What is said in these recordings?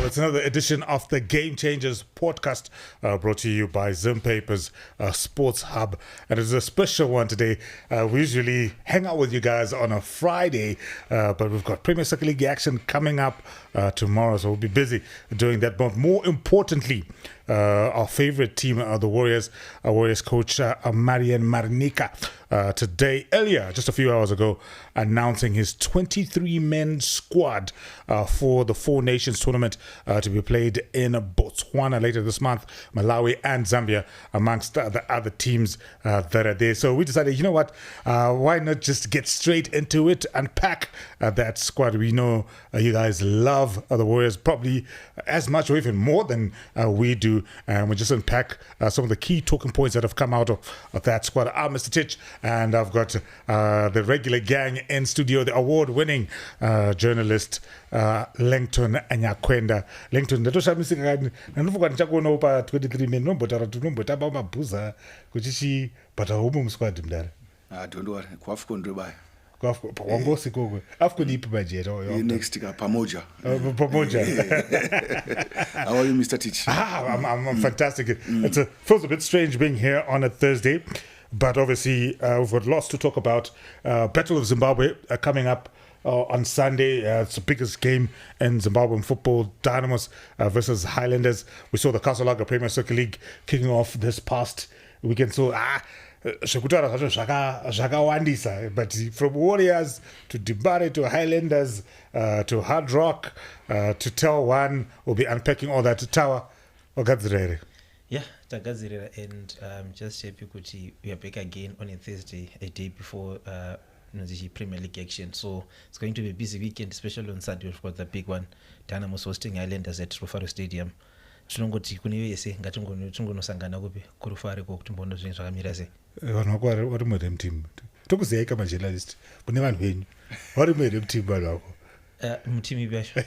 Well, it's another edition of the Game Changers podcast brought to you by Zim Papers Sports Hub. And it's a special one today. We usually hang out with you guys on a Friday, but we've got Premier Soccer League action coming up tomorrow, so we'll be busy doing that. But more importantly, our favorite team, the Warriors, our Warriors coach, Marian Marnica, today, earlier, just a few hours ago, announcing his 23-man squad for the Four Nations tournament to be played in Botswana later this month, Malawi and Zambia, amongst the other teams that are there. So we decided, you know what, why not just get straight into it, unpack that squad. We know you guys love the Warriors probably as much or even more than we do, and we just unpack some of the key talking points that have come out of that squad. I'm Mr. Titch, and I've got the regular gang in studio, the award-winning journalist Langton Anyakwenda. Langton, ndatoshamisika ndanofuka ndichakuona pa 23 men nombotamba umabhuza kuchichi but aumo musquad mdara. Don't worry, kwafcon ndobaya. Wangosi kokwe. Afcon ipi budget next ka Pamoja. Pamoja. How are you, Mr. Titch? I'm fantastic. It feels a bit strange being here on a Thursday, but obviously we've got lots to talk about. Battle of Zimbabwe coming up on Sunday. It's the biggest game in Zimbabwean football. Dynamos versus Highlanders. We saw the Casalaga Premier Soccer League kicking off this past weekend. So zvekutaura zvacho zvakawandisa, but from Warriors to Dibare to Highlanders to Hard Rock to Tel One, we'll be unpacking all that. Tawa wagadzira here? Yeah, tagadzirira, and just happy kuti we are back again on a Thursday, a day before the Premier League action. So it's going to be a busy weekend, especially on Saturday. We've got the big one, Dynamos hosting Highlanders at Rufaro Stadium. Tinongoti kune vese ngatingonosangana kupi kurufare ko kuti mbono zvinhu zvakamira sei. Vanhu vako vari murem team tokuziva ika majournalist kune vanhu venyu vari murem team vanhu vako mutimi basho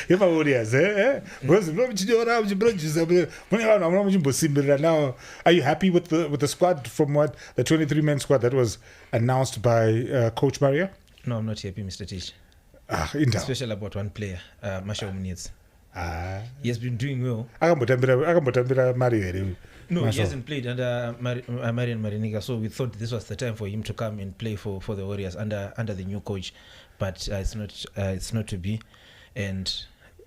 If I would, yes, because now, are you happy with the squad from what the 23-man squad that was announced by Coach Maria? No, I'm not happy, Mr. Tish. Especially about one player, Munetsi. He has been doing well. No, he hasn't played under Marian Marinica, so we thought this was the time for him to come and play for the Warriors under the new coach, but it's not to be. And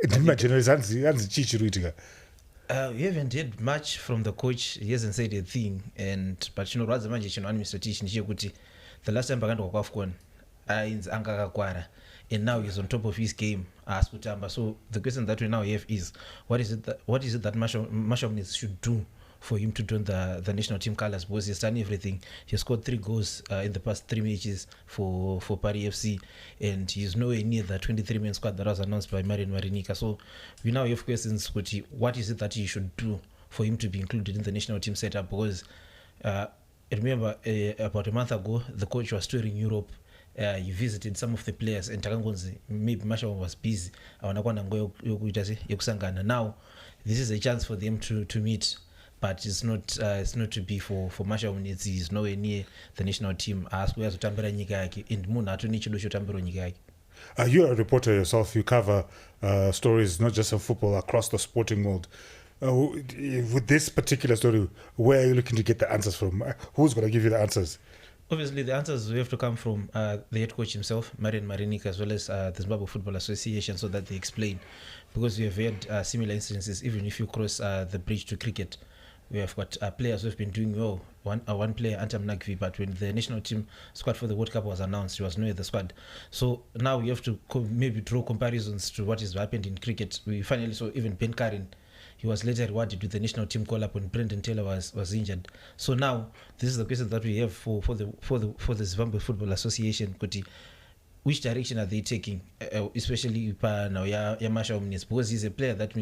we haven't heard much from the coach. He hasn't said a thing. But rather Mr. Tish, the last time Baganda Kwafcon, and now he's on top of his game as Kutamba. So the question that we now have is, what is it that Marshall should do for him to join the national team colours? Because he's done everything. He scored 3 goals in the past 3 matches for Paris FC, and he's nowhere near the 23-man squad that was announced by Marian Marinica. So we now have questions: what is it that he should do for him to be included in the national team setup? Because remember, about a month ago, the coach was touring Europe. He visited some of the players, and maybe Marshall was busy. Now this is a chance for them to meet, but it's not to be for Marshall Munetsi. He's nowhere near the national team. You're a reporter yourself. You cover stories not just of football, across the sporting world. With this particular story, where are you looking to get the answers from? Who's going to give you the answers? Obviously, the answers will have to come from the head coach himself, Marian Marinica, as well as the Zimbabwe Football Association, so that they explain. Because we have had similar instances, even if you cross the bridge to cricket. We have got players who have been doing well. One player, Antam Nagvi, but when the national team squad for the World Cup was announced, he was nowhere in the squad. So now we have to maybe draw comparisons to what has happened in cricket. We finally saw even Ben Karin. He was later rewarded with the national team call-up when Brendan Taylor was injured. So now this is the question that we have for the Zimbabwe Football Association. Which direction are they taking, especially now Marshall Munetsi, because he's a player that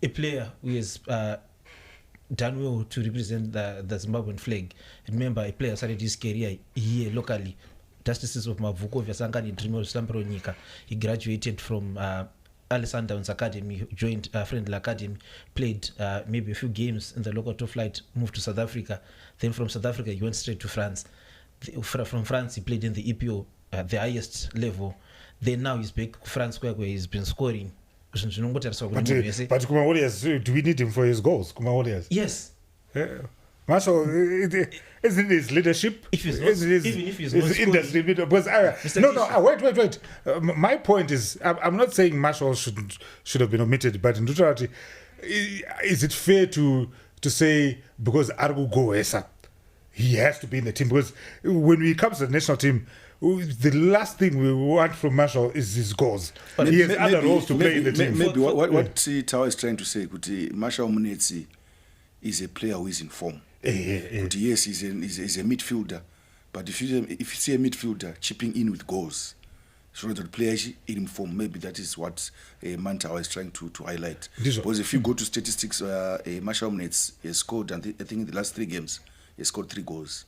a player who has done well to represent the Zimbabwean flag. Remember, a player started his career here locally. Justices of Mavukovia Sankani Dreamer Stamperonika. He graduated from Alessandro's academy, joined Friendly Academy, played maybe a few games in the local top flight, moved to South Africa. Then from South Africa, he went straight to France. From France, he played in the EPO. the highest level. Then now he's back France where he's been scoring. But Kuma Warriors, do we need him for his goals? Kuma Warriors. Yes. Marshall, isn't his leadership? If he's not, even if he's not industry, because wait. My point is, I'm not saying Marshall should have been omitted, but in totality, is it fair to say because Argu Goesa, he has to be in the team? Because when we come to the national team, the last thing we want from Marshall is his goals. But he has other roles to play in the team. Maybe what Tao is trying to say, Marshall Munetsi is a player who is in form. But yes, he's a midfielder. But if you see a midfielder chipping in with goals, so that the player is in form, maybe that is what Mantau is trying to highlight. Because if you go to statistics, Marshall Munetsi has scored, I think in the last 3 games, he scored 3 goals.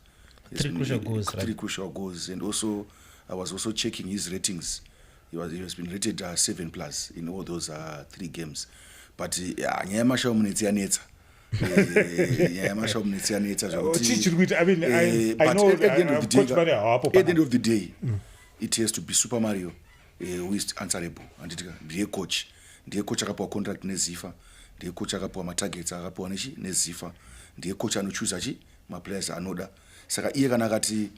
Three crucial goals. And also, I was also checking his ratings. He has been rated 7+ in all those 3 games. But Marshall Munetsi anetsa. I mean, I know at the end of the day, it has to be Super Mario who is answerable. And the coach akapuwa contract nezifa, the coach akapuwa matargets akapuwa nezifa, the coach anochoose my players anoda. Saka iye kana kati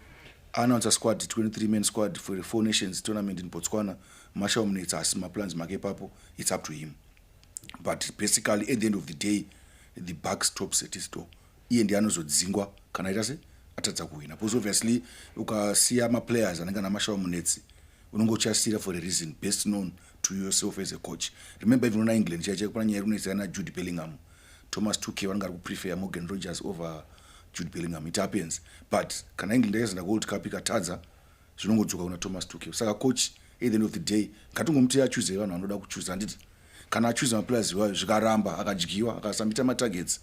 announce a squad, 23-man squad for the 4 Nations tournament in Botswana. Marshall Munetsi as my plans make papo. It's up to him. But basically, at the end of the day, the buck stops at his door. Iye ndiye anozodzingwa kana ita se atadza kuwina. Because obviously ukasiya ma players anenge na Marshall Munetsi unongochasira for a reason best known to yourself as a coach. Remember even in England chache kuna nyaya kunetsana na Jude Bellingham, Thomas Tuchel vanenge vari kuprefer Morgan Rogers over Jude Bellingham. It happens. But kana England yakaenda World Cup ikatadza zvinongodzoka kuna Thomas Tuchel. Saka coach at the end of the day ngatongomuti achoose vanhu vanoda kuchoose. Handiti kana achoose maplayers wayo zvikaramba akadyiwa akasambita matargets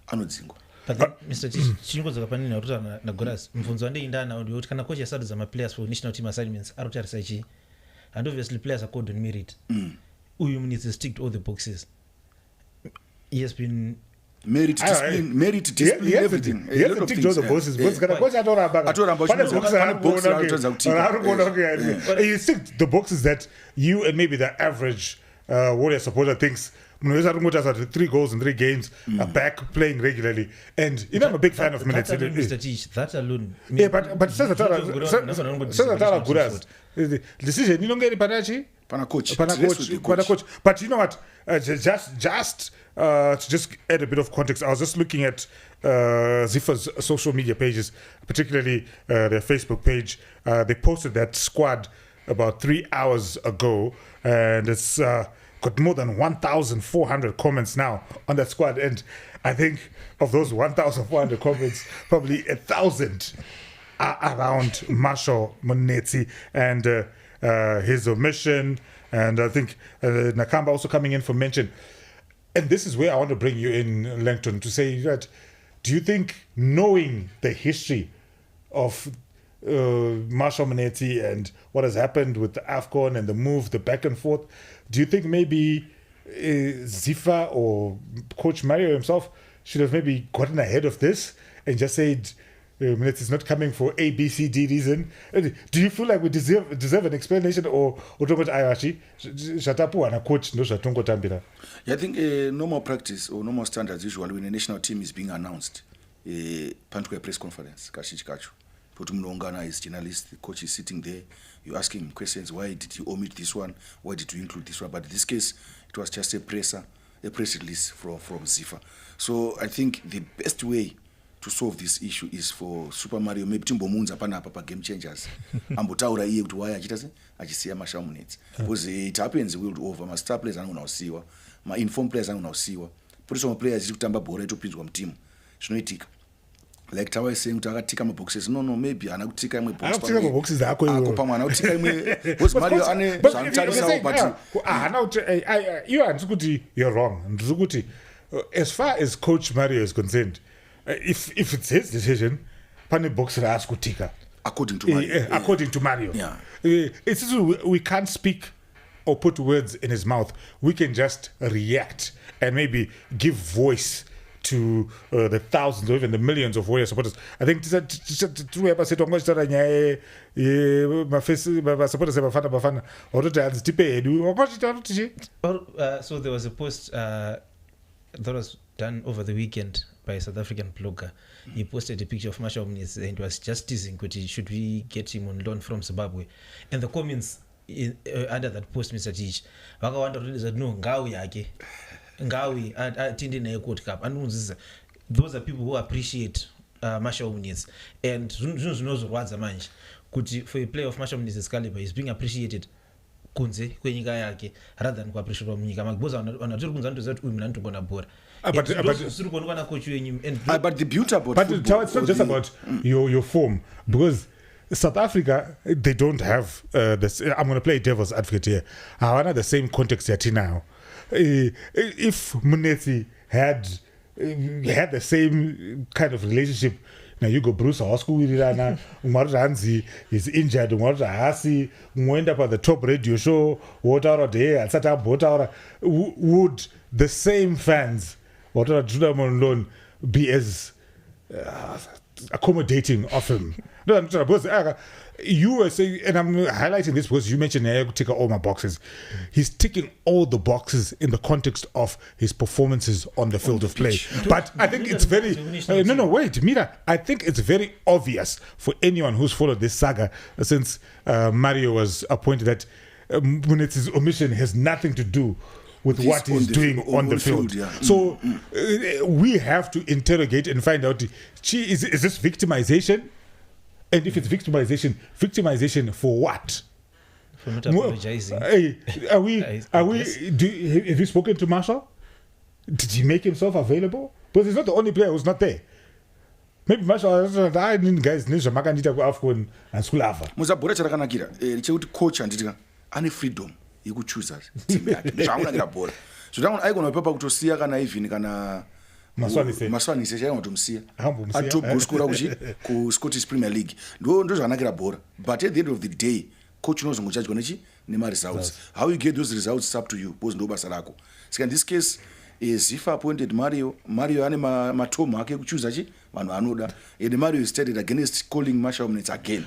anodzingwa. But Mr. Chingodzoka panini kuti na Goras mvunzo wandeinda nawo ndikuti kana coach asarudza maplayers for national team assignments arikutarisa ichi, and obviously players are called on merit. Uyu needs to stick to all the boxes. He has been merit, discipline, everything. He has to tick all the boxes. Because kana coach you tick the boxes that you and maybe the average Warrior supporter thinks. 3 goals in 3 games, back playing regularly, and I'm a big fan of Munetsi. That alone. Yeah, but says that Guras the decision. You don't get it, Pana coach. But you know what? Just to just add a bit of context, I was just looking at Zifa's social media pages, particularly their Facebook page. They posted that squad about 3 hours ago, and it's got more than 1,400 comments now on that squad. And I think of those 1,400 comments, probably 1,000 are around Marshall Munetsi and his omission. And I think Nakamba also coming in for mention. And this is where I want to bring you in, Langton, to say that, do you think, knowing the history of Marshall Munetsi and what has happened with the AFCON and the move, the back and forth, do you think maybe Zifa or Coach Mario himself should have maybe gotten ahead of this and just said Munetsi is not coming for A, B, C, D reason? Do you feel like we deserve an explanation, or Ayashi Shatapu and a coach no Shatungo Tambira? Yeah, I think normal practice or normal standards usually when a national team is being announced, pantu press conference, Kashichikachu. Putumlongana is journalist, the coach is sitting there, you ask him questions, why did you omit this one, why did you include this one? But in this case, it was just a press release from Zifa. So I think the best way to solve this issue is for Super Mario, maybe Timbomunza Panapa game changers. Ambotaura iye kuti why achisiya Marshall Munetsi. Because it happens world over, ma star players anonausiwa, ma inform players anonausiwa. Put players is kutamba bora itopinzwa mteam. Zvinoitika. Like Tawa is saying to akatika my boxes. No, maybe anakutika imwe box. Anakutika my boxes zako. Akopamwa anakutika imwe. Was Mario ane sometimes you are Nzukuti, you're wrong. Nzukuti, as far as Coach Mario is concerned, if it's his decision, pani box askutika. According to Mario. According to Mario. Yeah. It's we can't speak or put words in his mouth. We can just react and maybe give voice to the thousands or even the millions of Warrior supporters. I think so there was a post that was done over the weekend by a South African blogger. He posted a picture of Marshall Munetsi and was just teasing, should we get him on loan from Zimbabwe? And the comments under that post, Mr. Teach, said, no, Ngawi yake. Ngawi, attending a World Cup. And those are people who appreciate Marshall Munetsi. And knows what manch. For a player of Marshall Munetsi's caliber, he's being appreciated. Kunze kwenyika yake rather than kuappreciate munyika makuboza wanaturi kunza ndo zati uyu mna ndogona bora but the beauty about but football, it's not just about your form, because South Africa, they don't have this. I'm going to play devil's advocate here. Hawana the same context yet now. If Munetsi had the same kind of relationship, now you go Bruce Osku Ranzi is injured, Hasi, went up at the top radio show, water day, and sat up water. Would the same fans, water loan, be as accommodating of him? No, because you were saying, and I'm highlighting this because you mentioned I tick all my boxes. He's ticking all the boxes in the context of his performances on the field of play. But I think it's very wait, Mira. I think it's very obvious for anyone who's followed this saga since Mario was appointed that Munetsi's omission has nothing to do with what he's doing on the field. Yeah. So we have to interrogate and find out, is this victimization? And if it's victimization for what? For not apologizing. Have you spoken to Marshall? Did he make himself available? Because he's not the only player who's not there. Maybe Marshall guys makanita ku AFCON and school ava. Muzabura charakanakira chekuti coach anditika ane freedom yekuchoose team yake. Zvaunakira bhora. So down aigona pepa kutosiya kana even kana maswanise chaimatomsiya atogoscora ku Scottish Premier League ndo zvakanakira bhora. But at the end of the day, coach unozongochachwa results. How you get those results is up to you, because ndo basa rako. So in this case, Zifa appointed Mario ane matomo ake kuchoose vanhu anoda, and Mario started against calling Marshall Munetsi again.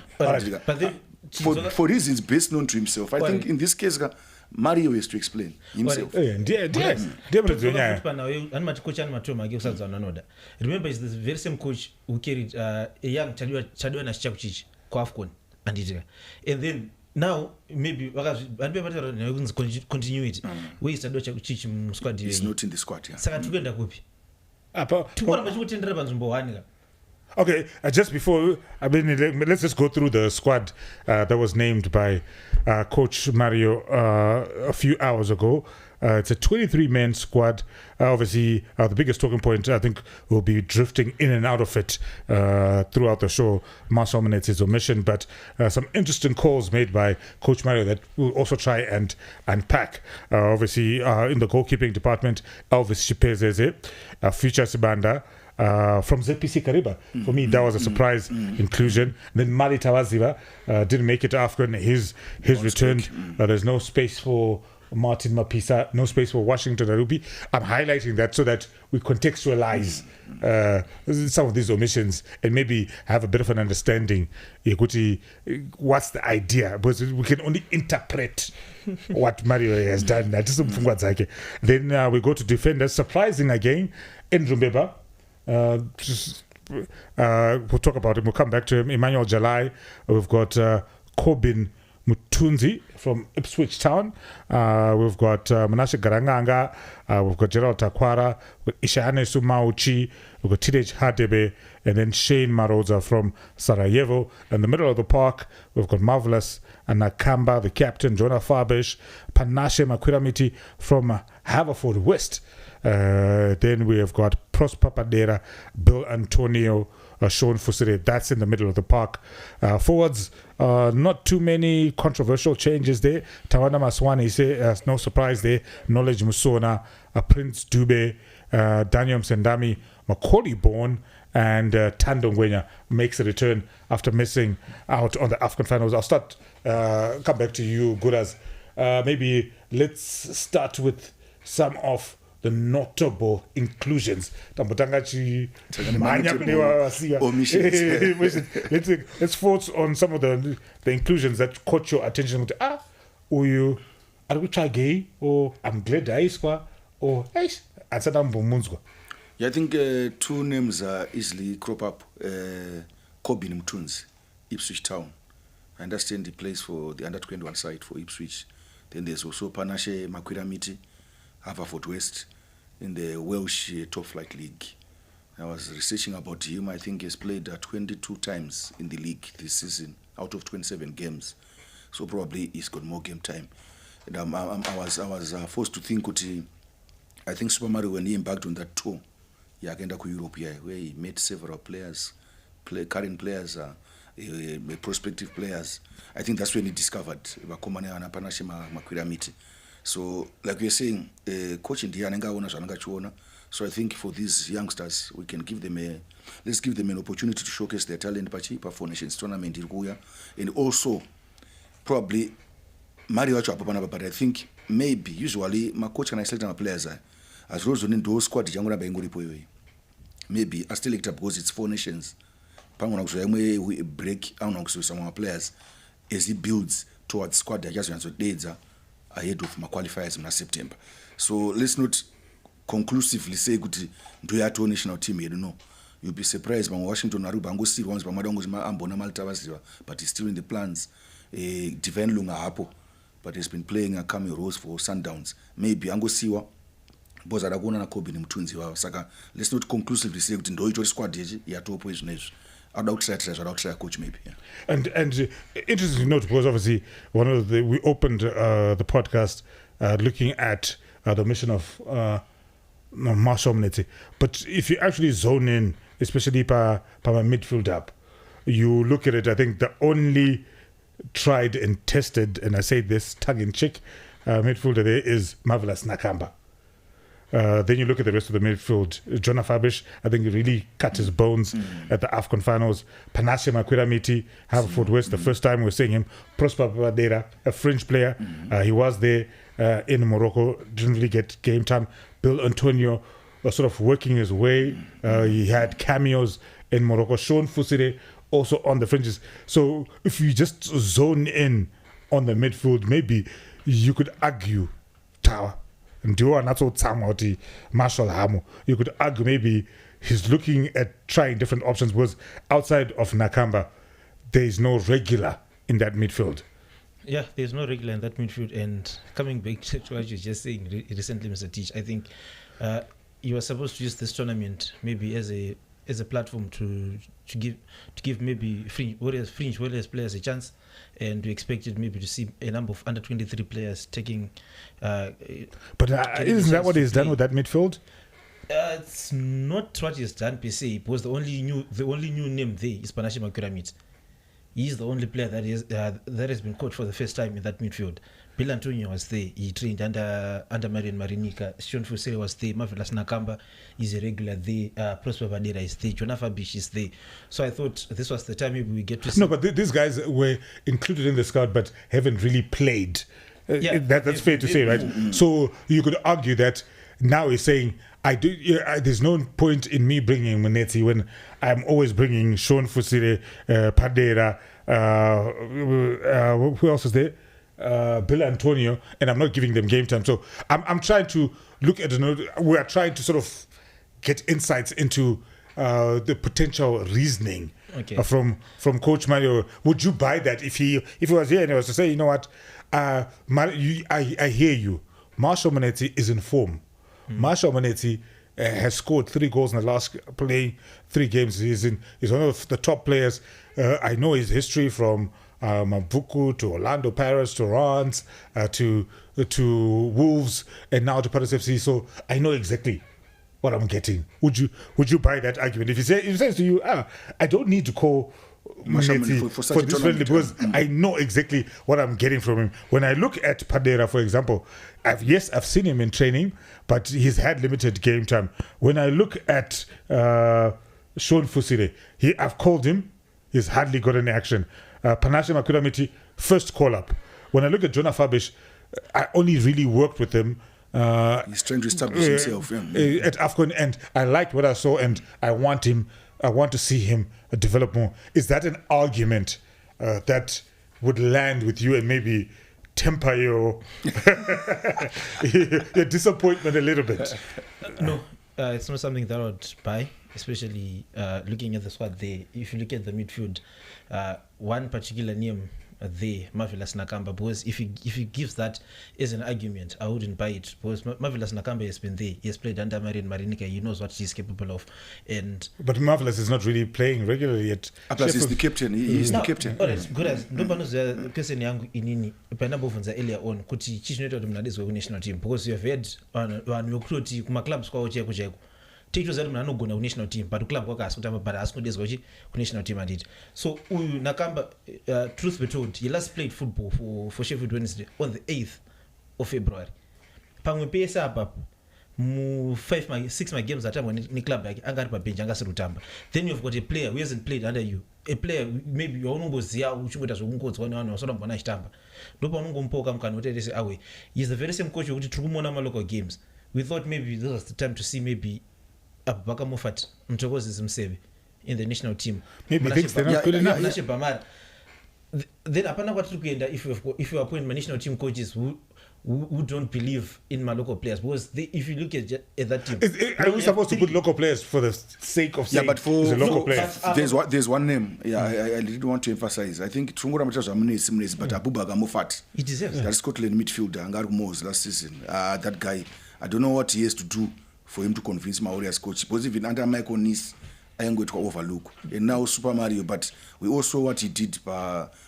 For reasons best known to himself. I think in this case Mario has to explain himself. Remember, it's the very same coach who carried a young Chadwa Nachakuchich, Kwafkon, and then now maybe continue it. Where is Chadwa Chakuchich squad? He's not in the squad. Okay, just before, let's just go through the squad that was named by Coach Mario a few hours ago. It's a 23-man squad. Obviously, the biggest talking point, I think, will be drifting in and out of it throughout the show. Marshall Munetsi's omission, but some interesting calls made by Coach Mario that we'll also try and unpack. Obviously, in the goalkeeping department, Elvis Chipezeze, Future Sibanda, from ZPC Kariba. For me, that was a surprise inclusion. Then Mali Tawaziva didn't make it to AFCON. His return. There's no space for Martin Mapisa, no space for Washington Arubi. I'm highlighting that so that we contextualize some of these omissions and maybe have a bit of an understanding. What's the idea? Because we can only interpret what Mario has done. Then we go to defenders. Surprising again, Andrew Mbeba. We'll talk about him. We'll come back to him. Emmanuel Jalai. We've got Kobin Mutunzi from Ipswich Town. We've got Menashe Garanganga. We've got Gerald Takwara. We've got Ishane Sumauchi. We've got Tidej Hadebe. And then Shane Maroza from Sarajevo. In the middle of the park, we've got Marvelous Nakamba, the captain, Jonah Fabish, Panashe Makwiramiti from Haverford West. Then we have got Prosper Padera, Bill Antonio, Sean Fusire. That's in the middle of the park. Forwards, not too many controversial changes there. Tawana Maswani, say, no surprise there. Knowledge Musona, Prince Dube, Daniel Msendami, Macaulay Bourne, and Tando Ngwenya makes a return after missing out on the AFCON finals. I'll come back to you, Guras. Maybe let's start with some of the notable inclusions. Omissions. Let's focus on some of the inclusions that caught your attention. Uyu, are we try gay? Or I'm glad I square? Or I said I'm Bomunzwa. Yeah, I think two names are easily crop up. Kobin Mtunzi, Ipswich Town. I understand he plays for the under 21 side for Ipswich. Then there's also Panashe Makwiramiti, Haverford West, in the Welsh Top Flight League. I was researching about him. I think he's played 22 times in the league this season, out of 27 games. So probably he's got more game time. And I was forced to think I think Super Mario, when he embarked on that tour, he agenda to Europe here, where he met several players, current players, prospective players. I think that's when he discovered Bakomane and Panashe Makwiramiti. So, like we're saying, coaching the so I think for these youngsters, we can give them let's give them an opportunity to showcase their talent, for Nations tournament in Kuya, and also probably Mario Chapapana. But I think maybe usually my coach and I select my players as roles on those squad maybe I still up because it's 4 nations. We break some of our players as he builds towards squad adjustments ahead of my qualifiers in September. So let's not conclusively say good do ya to national team, you know. You'll be surprised by Washington Aruba still once but he's still in the plans. Divine Lunga Hapo, but he's been playing a cameo roles for Sundowns. Maybe Ango Siwa Bozaragona na Kobi Mtunzi wa Saka. Let's not conclusively say that ndo ito squad ya top is next. I'd outside coach maybe. Yeah. And interesting to note, because obviously we opened the podcast looking at the mission of Marshall Munetsi. But if you actually zone in, especially by my midfield up, you look at it, I think the only tried and tested, and I say this tongue-in-cheek, midfielder there is Marvelous Nakamba. Then you look at the rest of the midfield. Jonah Fabish, I think he really cut his bones at the AFCON finals. Panashe Makwiramiti, Haverford West, the first time we're seeing him. Prosper Badera, a French player. He was there in Morocco, didn't really get game time. Bill Antonio was sort of working his way. He had cameos in Morocco. Sean Fusire also on the fringes. So if you just zone in on the midfield, maybe you could argue Tower. Marshall Hamo. You could argue maybe he's looking at trying different options because outside of Nakamba, there is no regular in that midfield. Yeah, there's no regular in that midfield. And coming back to what you were just saying recently, Mr. Teach, I think you were supposed to use this tournament maybe as a platform to give maybe fringe warriors players a chance, and we expected maybe to see a number of under 23 players taking. But isn't that what he's done with that midfield? It's not what he's done per se, because the only new name there is Panashe Makwiramiti. He's the only player that has been caught for the first time in that midfield. Bill Antonio was there. He trained under Marian Marinica. Sean Fusere was there. Marvelous Nakamba is a regular there. Prosper Badera is there. Jonah Fabish is there. So I thought this was the time maybe we get to see. No, but these guys were included in the squad but haven't really played. That's fair to say, right? So you could argue that now he's saying, there's no point in me bringing Munetsi when I'm always bringing Sean Fusire, Padera, who else is there? Bill Antonio, and I'm not giving them game time. So I'm trying to look at we are trying to sort of get insights into the potential reasoning from Coach Mario. Would you buy that if he was here and he was to say, you know what, I hear you. Marshall Munetsi is in form. Marshall Munetsi has scored 3 goals in the last playing 3 games. He's one of the top players. I know his history from Mabuku to Orlando Pirates to Rans to Wolves and now to Paris FC. So I know exactly what I'm getting. Would you buy that argument? If he says to you, I don't need to call Munetsi for this friendly because I know exactly what I'm getting from him. When I look at Padera, for example, I've seen him in training, but he's had limited game time. When I look at Sean Fusire, I've called him. He's hardly got any action. Panashe Makwiramiti, first call up. When I look at Jonah Fabish, I only really worked with him He's trying to establish himself at AFCON, and I liked what I saw, and I want to see him develop more. Is that an argument that would land with you and maybe temper your your disappointment a little bit? No, it's not something that I would buy, especially looking at the squad there. If you look at the midfield, one particular name there, Marvelous Nakamba, because if he gives that as an argument, I wouldn't buy it, because Marvelous Nakamba has been there. He has played under Marian Marinika. He knows what he's capable of. But Marvelous is not really playing regularly yet. Plus, he's the captain. He's the captain. Good. Nobody knows the person young inini. Penabovunza earlier on. Kuti chishinoto mnadis wa national team, because you have heard on your crew kuma clubs kwa oche kucheko. Teachers that no go na national team, but club kwa asikuta but asikudes gochi ku national team and it. So Nakamba, truth be told, he last played football for Sheffield Wednesday on the 8th of February. Pamwe pesa hapa mu 6 games that time when ni club yake angari pa bench angasirutamba. Then you've got a player who hasn't played under you. A player maybe you unongozia uchimboita zvokungodzi wana wasora mbona achitamba. Ndopa unongompoka mukana utetese away. He's the very same coach who tikumona ma local games. We thought maybe this was the time to see maybe Abubakar Mofat Mtokozi Zimsebe in the national team. Maybe thinks they're not good enough. Then apana kwatiri kuenda if you appoint national team coaches who don't believe in my local players, because if you look at that team, are we supposed to put local players for the sake of saying but for the local players? There's one name. I did want to emphasize. I think Tungura Mataza Munetsi, but Abubakar Mofat. He deserves that Scotland midfielder Angaru Mose last season. That guy, I don't know what he has to do for him to convince my Warriors coach, because even under Michael Nis, I am going to overlook. And now Super Mario, but we also saw what he did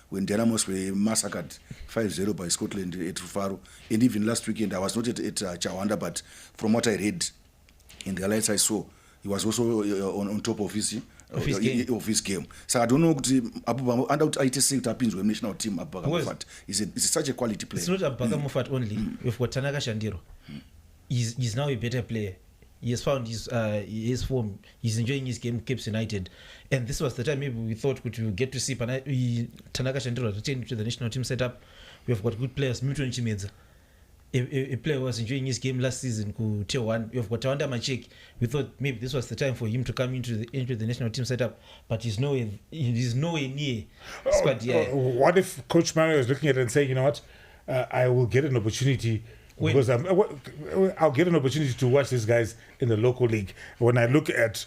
when Dynamos were massacred 5-0 by Scotland at Rufaro. And even last weekend, I was not at Chawanda, but from what I read in the highlights I saw, he was also on top of his game. So I don't know under ITC it happens with national team. Abubakar Mofat is such a quality player. It's not Abubakar Mofat only. We've got Tanaka Shandiro. He's now a better player. He has found his form. He's enjoying his game, Cape United. And this was the time maybe we thought we would get to see Tanaka Shandiro return to the national team setup. We have got good players. Milton Chimedza, a player who was enjoying his game last season, Tier 1. We have got Tawanda Machek. We thought maybe this was the time for him to come into the national team setup. But he's nowhere near squad yet. What if Coach Mario is looking at it and saying, you know what, I will get an opportunity because I'll get an opportunity to watch these guys in the local league. When I look at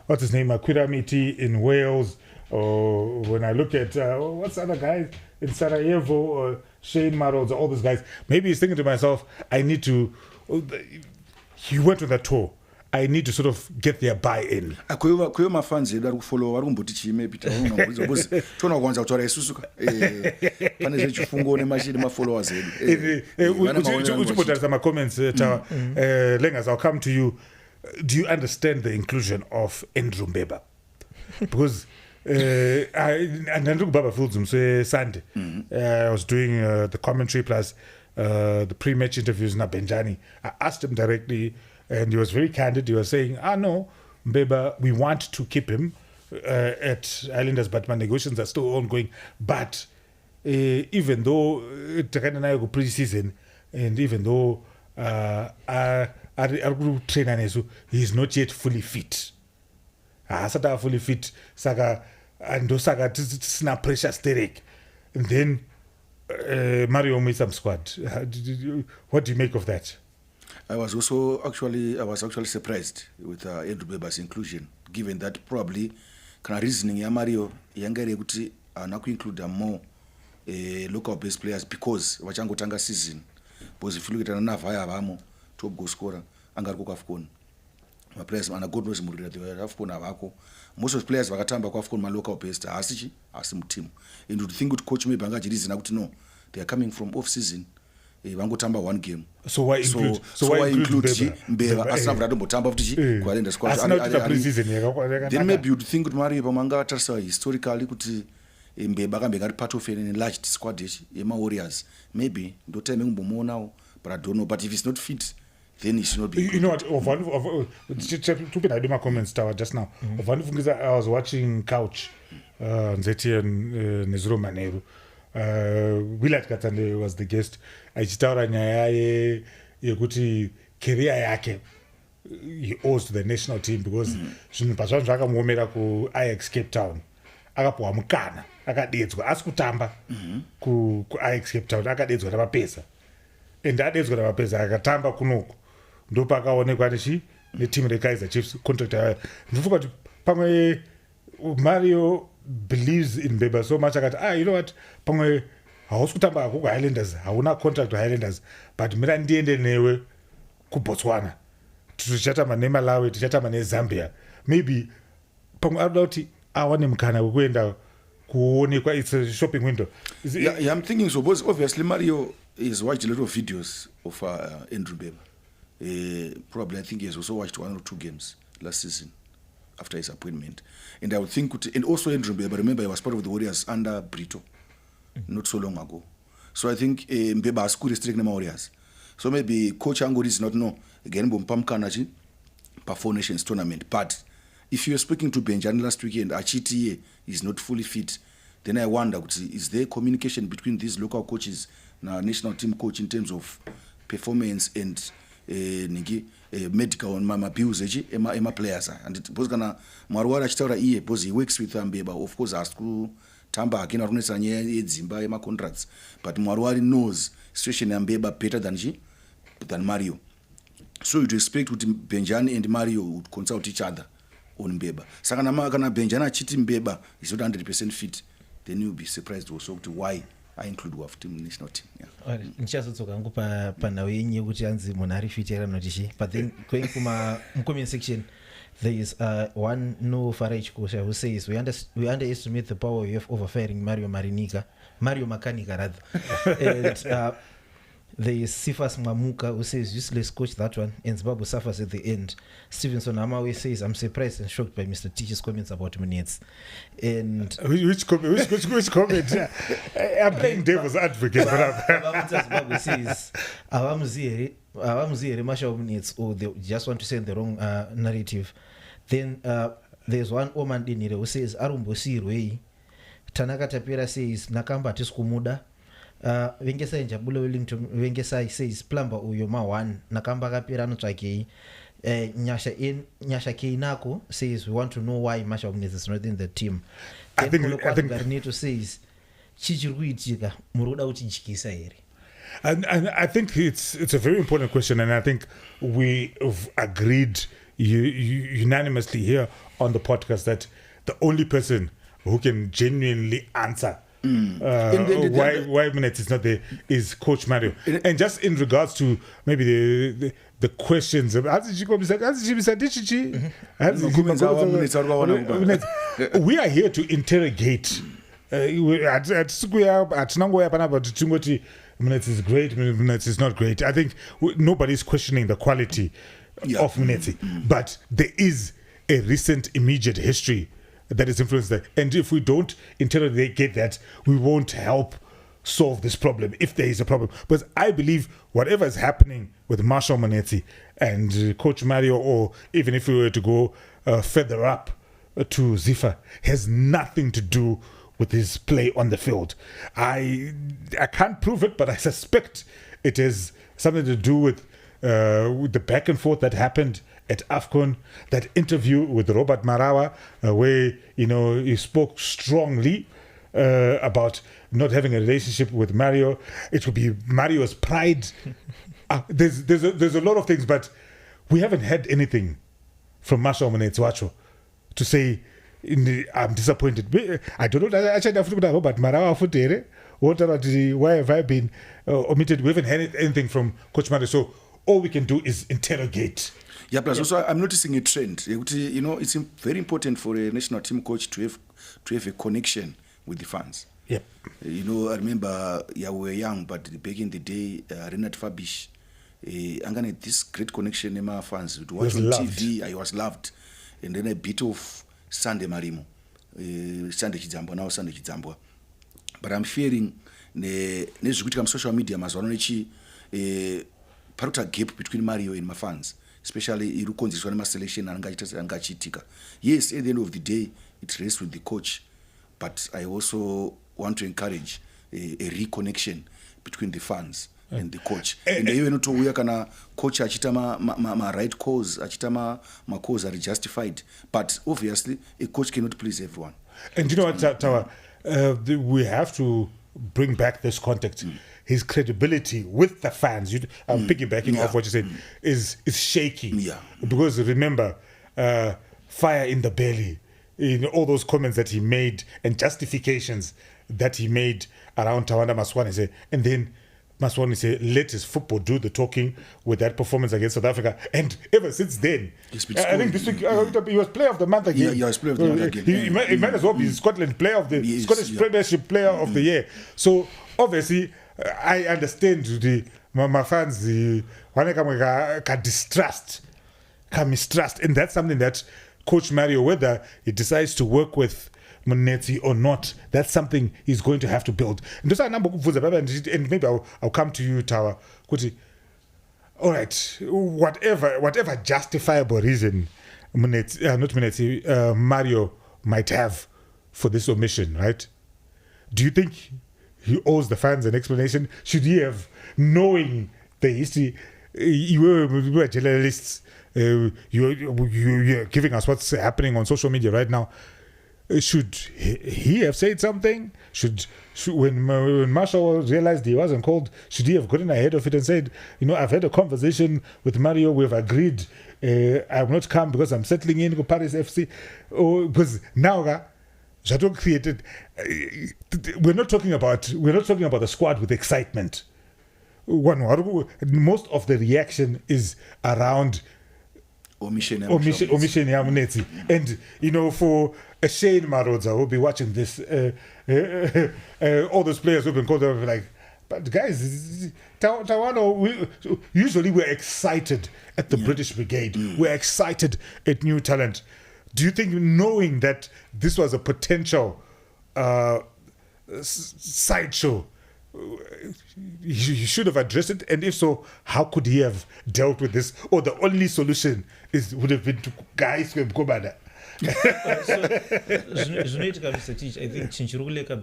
what's his name, Akwiramiti in Wales, or when I look at what's the other guy in Sarajevo, or Shane Marolds, all these guys, maybe he's thinking to myself, I need to. He went on that tour. I need to sort of get their buy-in. Kuyo mafanzi that follow warumboti chime pita because tona kwanza kutora isusuka pane zechifungo ne machine ma followers edu uchipota some comments Lengas, I'll come to you. Do you understand the inclusion of Andrew Mbeba? Because Andrew Mbeba Fields Sunday I was doing the commentary plus the pre-match interviews na Benjani. I asked him directly, and he was very candid. He was saying, no, Mbeba, we want to keep him at Highlanders, but my negotiations are still ongoing. But even though pre-season, and even though he's not yet fully fit. Fully fit, and pressure steric. And then Mario made some squad. What do you make of that? I was actually surprised with Andrew Mbeba's inclusion, given that probably kind of reasoning ya Mario yangere kuti anaku include more local based players because vachangotanga season. Because if you look at Navaya vamo top goal scorer angari ku AFCON. My players ana God knows murira the AFCON avako. Most of the players vakatamba ku AFCON ma local based asi team. And you think good coach maybe angaji reason kuti no, they are coming from off season. Vangotamba one game. So why include Mbeba? Asana vratambotamba kuti kualenda squad. Then maybe you'd think kuti Mari pamanga tarisa historically kuti Mbeba kambe ngari part of an enlarged squad yema Warriors. Maybe ndo time ngumbomo now, but I don't know. But if it's not fit, then it should not be. You know what? Talking I do my comments tower just now. I was watching Couch, Nzeti and Nezro Maneru. Willard Katande was the guest. Achitaura nyaya yekuti career yake he owes to the national team because zvinhu pazvanhu zvakamuomera kuAjax Cape Town akapuwa mukana akadedzwa asi kutamba kuAjax Cape Town akadedzwa navapeza and adedzwa navapeza akatamba kunoku ndopakaonekwa netimu reKaizer Chiefs contract yayo ndinofunga kuti pamwe Mario believes in Mbeba so much akati you know what pamwe hausi kutamba hako kuHighlanders hauna contract kuHighlanders but mira ndiende newe kuBotswana tichatamba neMalawi tichatamba neZambia maybe pamwe anoda kuti awane mukana wekuenda kuonekwa it's a shopping window. I'm thinking so because obviously Mario has watched a lot of videos of Andrew Mbeba. Probably I think he has also watched 1 or 2 games last season after his appointment, and I would think and also Andrew Mbeba, remember he was part of the Warriors under Brito not so long ago, so I think Mbeba has could restrict the Warriors, so maybe coach Angori is not know again Bompamkanachi per 4 Nations tournament. But if you're speaking to Benjan last weekend Achiti is not fully fit, then I wonder is there communication between these local coaches na national team coach in terms of performance and medical on mama bills ema players and because kana Marwara achitaura iye because he works with Mbeba, of course has to tamba akina runesa nyaya yedzimba ema contracts, but Marwari knows situation ya Mbeba better than Mario, so you'd expect with Benjani and Mario would consult each other on Mbeba. Saka kana Benjani achiti Mbeba is not 100% fit, then you'll be surprised also to why I include WAF team national team. Yeah. Nichazotsoka hangu panhau yenyu kuti anzi munhu ari fit here notishi, but then going comment section there is one no Farage Kosha who says we underestimate the power we have over firing Mario Makanika rather. And there is Sifas Mamuka who says useless coach that one, and Zimbabwe suffers at the end. Stevenson Amawe says I'm surprised and shocked by Mr. Teacher's comments about Munetsi. And which comment? I'm playing devil's advocate. Zimbabwe says Awamuzire Masha Munetsi, or they just want to send the wrong narrative. Then there's one Oman Dinire who says Arumbo Sirwei. Tanaka Tapira says Nakamba Tiskumuda. Vengesai Njabula Wellington Vengesai says plumber uyoma 1 nakamba kapira anotsvakei. Nyasha Keinako says we want to know why Masha Munetsi is not in the team. I think Garneto says chichirikuitika muroda kuchijikisa here. And I think it's a very important question, and I think we have agreed unanimously here on the podcast that the only person who can genuinely answer why Munetsi is not there is Coach Mario. And just in regards to maybe the questions, we are here to interrogate. Munetsi is great, Munetsi is not great. I think nobody's questioning the quality of Munetsi, but there is a recent immediate history that is influenced that, and if we don't interrogate that, we won't help solve this problem if there is a problem. But I believe whatever is happening with Marshall Munetsi and Coach Mario, or even if we were to go further up to Zifa, has nothing to do with his play on the field. I can't prove it, but I suspect it has something to do with the back and forth that happened at AFCON, that interview with Robert Marawa, where he spoke strongly about not having a relationship with Mario. It would be Mario's pride. There's a lot of things, but we haven't had anything from Marshall Munetsi to say I'm disappointed. I don't know. Actually, Robert Marawa, why have I been omitted? We haven't had anything from Coach Mario, so all we can do is interrogate. Yeah, plus also I'm noticing a trend. It's very important for a national team coach to have a connection with the fans. Yep. I remember we were young, but back in the day, Renat Fabish, had this great connection with my fans. To watch on TV, I was loved. And then a bit of Sunday Marimo, Sunday Chidzambwa. But I'm fearing the social media must only part of gap between Mario and my fans, especially irukonziswa nema selection angachitika. Yes, at the end of the day, it rests with the coach, but I also want to encourage a reconnection between the fans and the coach and even utouya kana coach achita ma right calls achita ma calls are justified, but obviously a coach cannot please everyone. And you know what, Tawa, we have to bring back this context. His credibility with the fans, I'm piggybacking off what you said, is shaky. Yeah. Because remember, fire in the belly, in all those comments that he made and justifications that he made around Tawanda Maswanise, and then Maswanise let his football do the talking with that performance against South Africa, and ever since then, I think this week he was Player of the Month again. Yeah, he was Player of the Month again. He might as well be Scotland Player of the Scottish Premiership Player of the Year. So obviously, I understand my fans distrust, mistrust, and that's something that Coach Mario, whether he decides to work with Munetsi or not, that's something he's going to have to build. And maybe I'll come to you, Tawa. All right, whatever justifiable reason Mario might have for this omission, right? Do you think he owes the fans an explanation? Should he have, knowing the history, you were journalists, you're giving us what's happening on social media right now. Should he have said something? Should when Marshall realized he wasn't called, should he have gotten ahead of it and said, I've had a conversation with Mario, we've agreed, I'm not come because I'm settling in with Paris FC, because now Jato created. We're not talking about the squad with excitement. Most of the reaction is around omission ya Munetsi. And for a Shane Marodza who'll be watching this, all those players who've been called over, like, but guys, Tawano, usually we're excited at the British Brigade. We're excited at new talent. Do you think, knowing that this was a potential sideshow, he should have addressed it? And if so, how could he have dealt with this? Or the only solution would have been to guys who go by that? Zvinoitika Mr. Teach, I think chinchirukuleka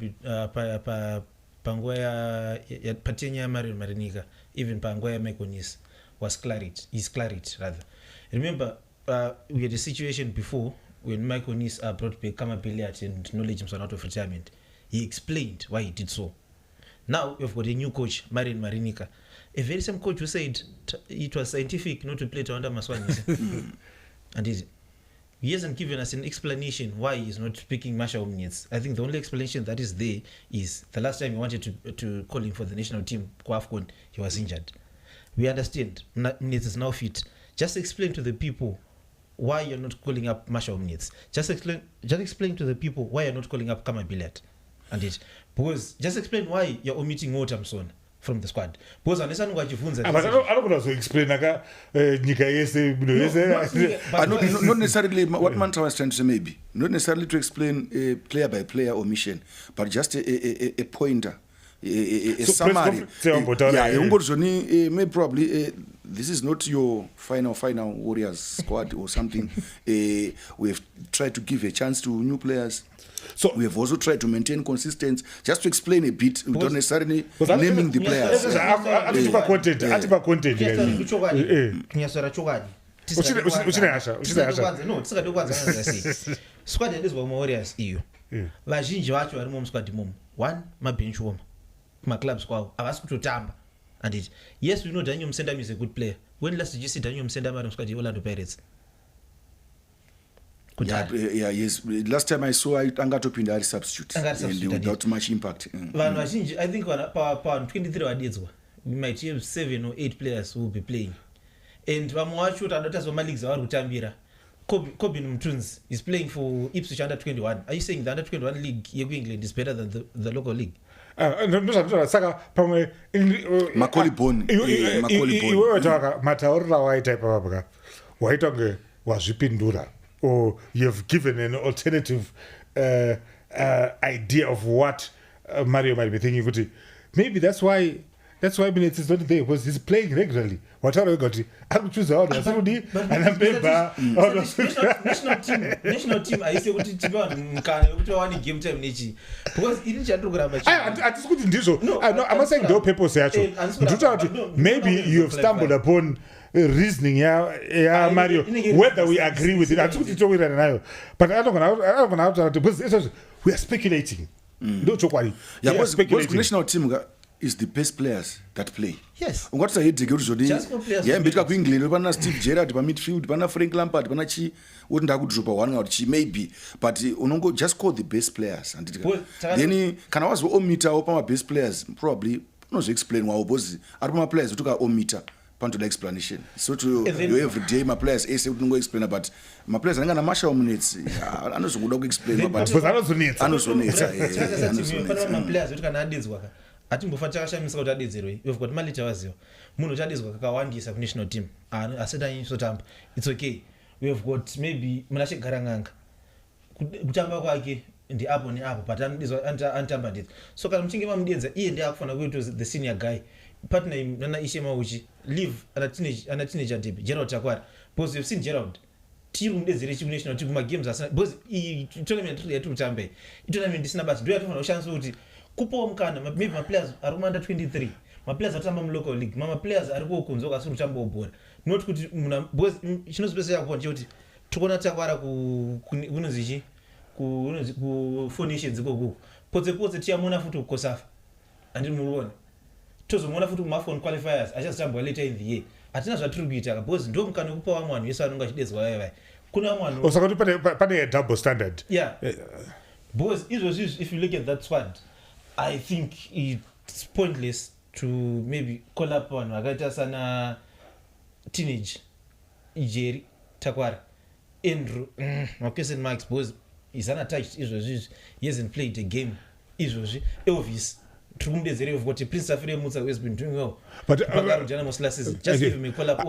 panguva yapatenya Marinika, even panguva Mekonis, was clarity rather. Remember, we had a situation before when Michael Nis brought back Kamapeliat and knowledge himself out of retirement. He explained why he did so. Now we've got a new coach, Marinika, a very same coach who said it was scientific not to play Tawanda Maswanise. And he hasn't given us an explanation why he's not picking Marshall Munetsi. I think the only explanation that is there is the last time he wanted to call him for the national team, AFCON, he was injured. We understand Munetsi is now fit. Just explain to the people why you're not calling up Marshall Munetsi. Just explain to the people why you're not calling up Kamapeliat. Because just explain why you're omitting Wotamson from the squad. Because I don't know to explain not necessarily what Mantra was trying to say, maybe not necessarily to explain player by player omission, but just a pointer, a summary. Maybe probably this is not your final Warriors squad or something. We've tried to give a chance to new players. So we have also tried to maintain consistency, just to explain a bit, we don't necessarily naming the players. Squad yandizwa Warriors iyo. Vazhinji vacho vari musquad imomo. One, mabench woma. Clubs kwawo avasi kutotamba. And yes, we know Daniel Msendam is a good player. When last did you see Daniel Msendam at squad Orlando Pirates? Yes. Last time I saw Angatopinda as substitute and without much impact. I think on 23 wadedzwa, we might have 7 or 8 players who will be playing. And vamwacho tanotas vama leagues avari kutambira. Kobin Mtunzi is playing for Ipswich under 21. Are you saying the under 21 league here in England is better than the local league? Macaulay Bone. Iwe wataka mataurira waita ipapa waitonge wazvipindura, or you've given an alternative idea of what Mario might be thinking. Maybe that's why That's why Munetsi is not there, because he's playing regularly. Whatever you got, I'm choosing out. And I'm playing national team. I say what team one game time nichi. Because in I just couldn't do so. I'm not saying no purpose actually. Maybe you have stumbled upon reasoning, Mario. Whether we agree with it, I took it to but I don't know because we are speculating. Don't talk about it. Yeah, because the national team is the best players that play. Yes. What's the head to yeah, because England, pana Steve Gerrard, pana Midfield, pana Frank Lampard, pana chi, wouldn't have drop one out, chi maybe, but unongo just call the best players. And then can I also meter open my best players? Probably not explain why opposite. Our players we took our own meter. To the explanation. So to you every day, my players say we don't go explain about my players. I'm gonna mash our Munetsi. I know some don't explain about. Because I know so needs. My players we can add this work. I think before Chasha miss out that zero. We've got Mali Chawazio. Muno Chadis work. Kawandi national team. And I said I so tamp. It's okay. We've got maybe Manashe Garangang. Kutamba kwake in the up on the up, but this was antambered. So can thinking about Mdienza. He and the up for the senior guy. Partner Nana Ishema Uchi live and a teenager tip, Gerald Takwar. Because you've seen Gerald. Team is the national team games as both he told me to Tambe. It told me this number. Do you have a chance to Kupo Mkana? Maybe my players are under 23. My players are Tamam local league. Mama players are go Kunzoga Sutambo board. Not good both she knows special about duty. Tukona Takwara Kunuziji, ku 4 nations go. Put the Tiamona Futu Kosaf and then move on. Tozo mwana futu mafon qualifiers achazitambwa later in the year atina zvatirikuita because ndo mukana kupa wamwana yesu anonga chidedzwa wewe kuna mwana osakati pane a double standard because if you look at that squad I think it's pointless to maybe call up on wakaita sana teenage Ijeri Takwara Andrew question marks because he's unattached he hasn't played a game Elvis We've got a Prince Afri Musa who has been doing well. But Dynamos last season. Just give me call up I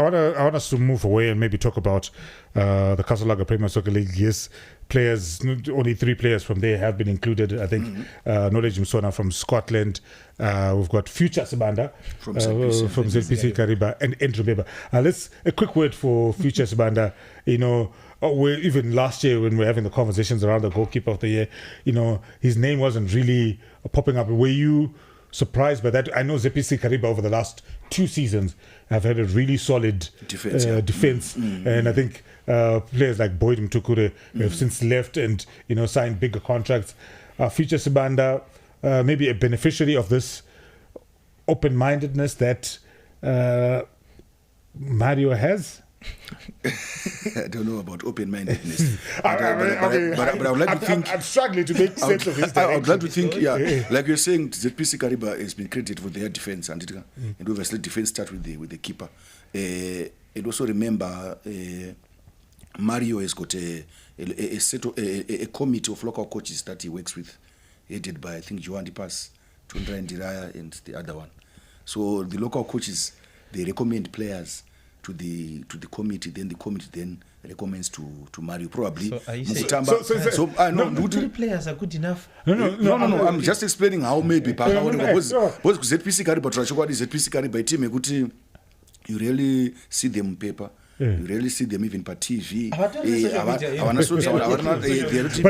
want us to move away and maybe talk about the Casalaga Premier Soccer League. Yes, players, only 3 players from there have been included. I think Knowledge Msona from Scotland. We've got Future Sibanda from ZPC Kariba and Andrew Beba. Let's a quick word for Future Sibanda. Even last year when we were having the conversations around the goalkeeper of the year, his name wasn't really popping up. Were you surprised by that? I know ZPC Kariba over the last 2 seasons have had a really solid defense. And I think players like Boyd Mtukure have since left and signed bigger contracts. Future Sibanda, maybe a beneficiary of this open-mindedness that Mario has. I don't know about open-mindedness, but I would like to think. I'm struggling to make sense of his direction. I would like to think, like you're saying, ZPC Kariba has been credited for their defense, and obviously defense starts with the keeper. And also remember, Mario has got a committee of local coaches that he works with, headed by I think Johan Dipas, Tundra Ndiraya, and the other one. So the local coaches they recommend players to the committee, then the committee then recommends to Mario probably. So are you saying no, 3 players are good enough? No. I'm just explaining how maybe because ZPC Kariba Trachokwa is ZPC Kariba team ekuti you really see them on paper. You really see them even per TV. But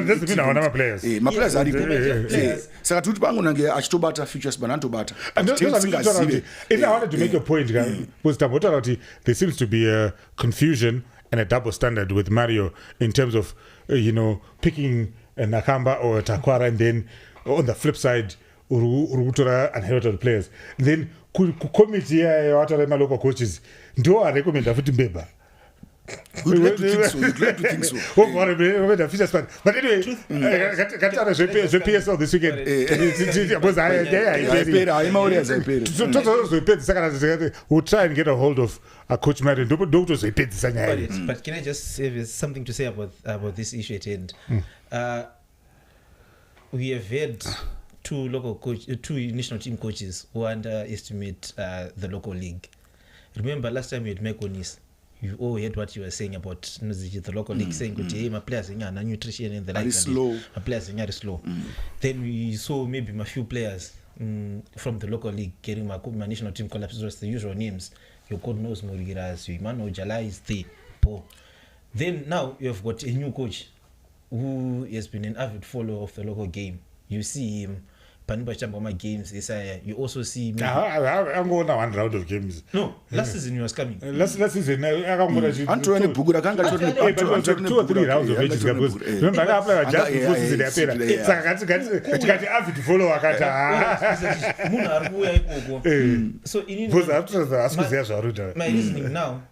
doesn't mean our players. My players are good. Saka tuti bangu nange achitobata futures banantobata. I wanted to make a point, because there seems to be a confusion and a double standard with Mario in terms of picking a Nakamba or a Takwara, and then on the flip side Urugutora and Herod players. Then committee watara local coaches ndo I recommend futhi Mbeba. We'd like to think so. But anyway, the PSL this weekend. We'll try and get a hold of Coach Mario. But can I just say something to say about this issue at end? We have had 2 national team coaches who underestimate the local league. Remember last time we had Mekonis, you all heard what you were saying about the local league, saying hey, my players are nutrition and the like. My players are slow. Then we saw maybe a few players from the local league getting my national team collapses. It was the usual names. Your coach knows Morigiras, your man Ojala is there. Then now you've got a new coach who has been an avid follower of the local game. You see him. Paniba Chamboma games, you also see me. I'm going now one round of games. No, last season he was coming. Last season, I can't go to Antoine Bugura can't get 2 or 3 rounds of matches. Remember, I play just before season they appear. So I have to follow a So in my reasoning now,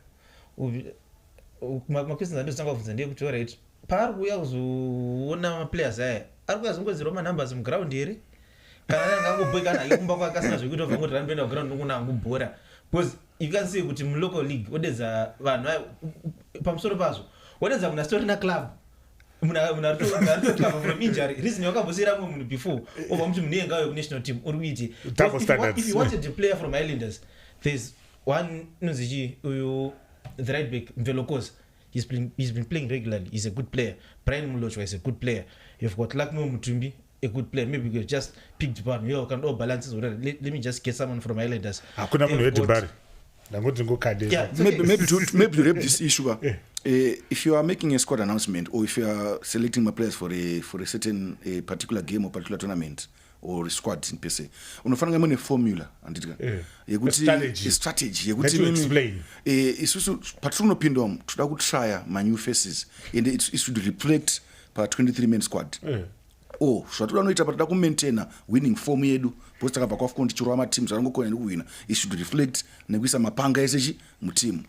my question is right. Par we also one players. Are we as good as Roman numbers in ground here? Because you can see with him local league, what is a what is a story in a club? From injury, reason you can before over national team or if you wanted to play from Highlanders, there's one the right back Velocos. He's been playing regularly. He's a good player. Brian Mulochwa is a good player. You've got Lakmo Mutumbi, a good player. Maybe we just picked one. You can all balance. Let me just get someone from Highlanders. I couldn't have to bury. I'm going to go maybe to raise this issue. If you are making a squad announcement or if you are selecting my players for a certain particular game or particular tournament or squad in per se, unofananga a formula and a strategy that you explain. Isusu patruno pindom toda kutraya my new faces and it should reflect per 23-man squad. Oh, zvatoda noita patoda kumaintaina winning form yedu because takabva kwafuka ndichirwa mateams arangokona nekuwina. It should reflect nekuisa mapanga ese muteam.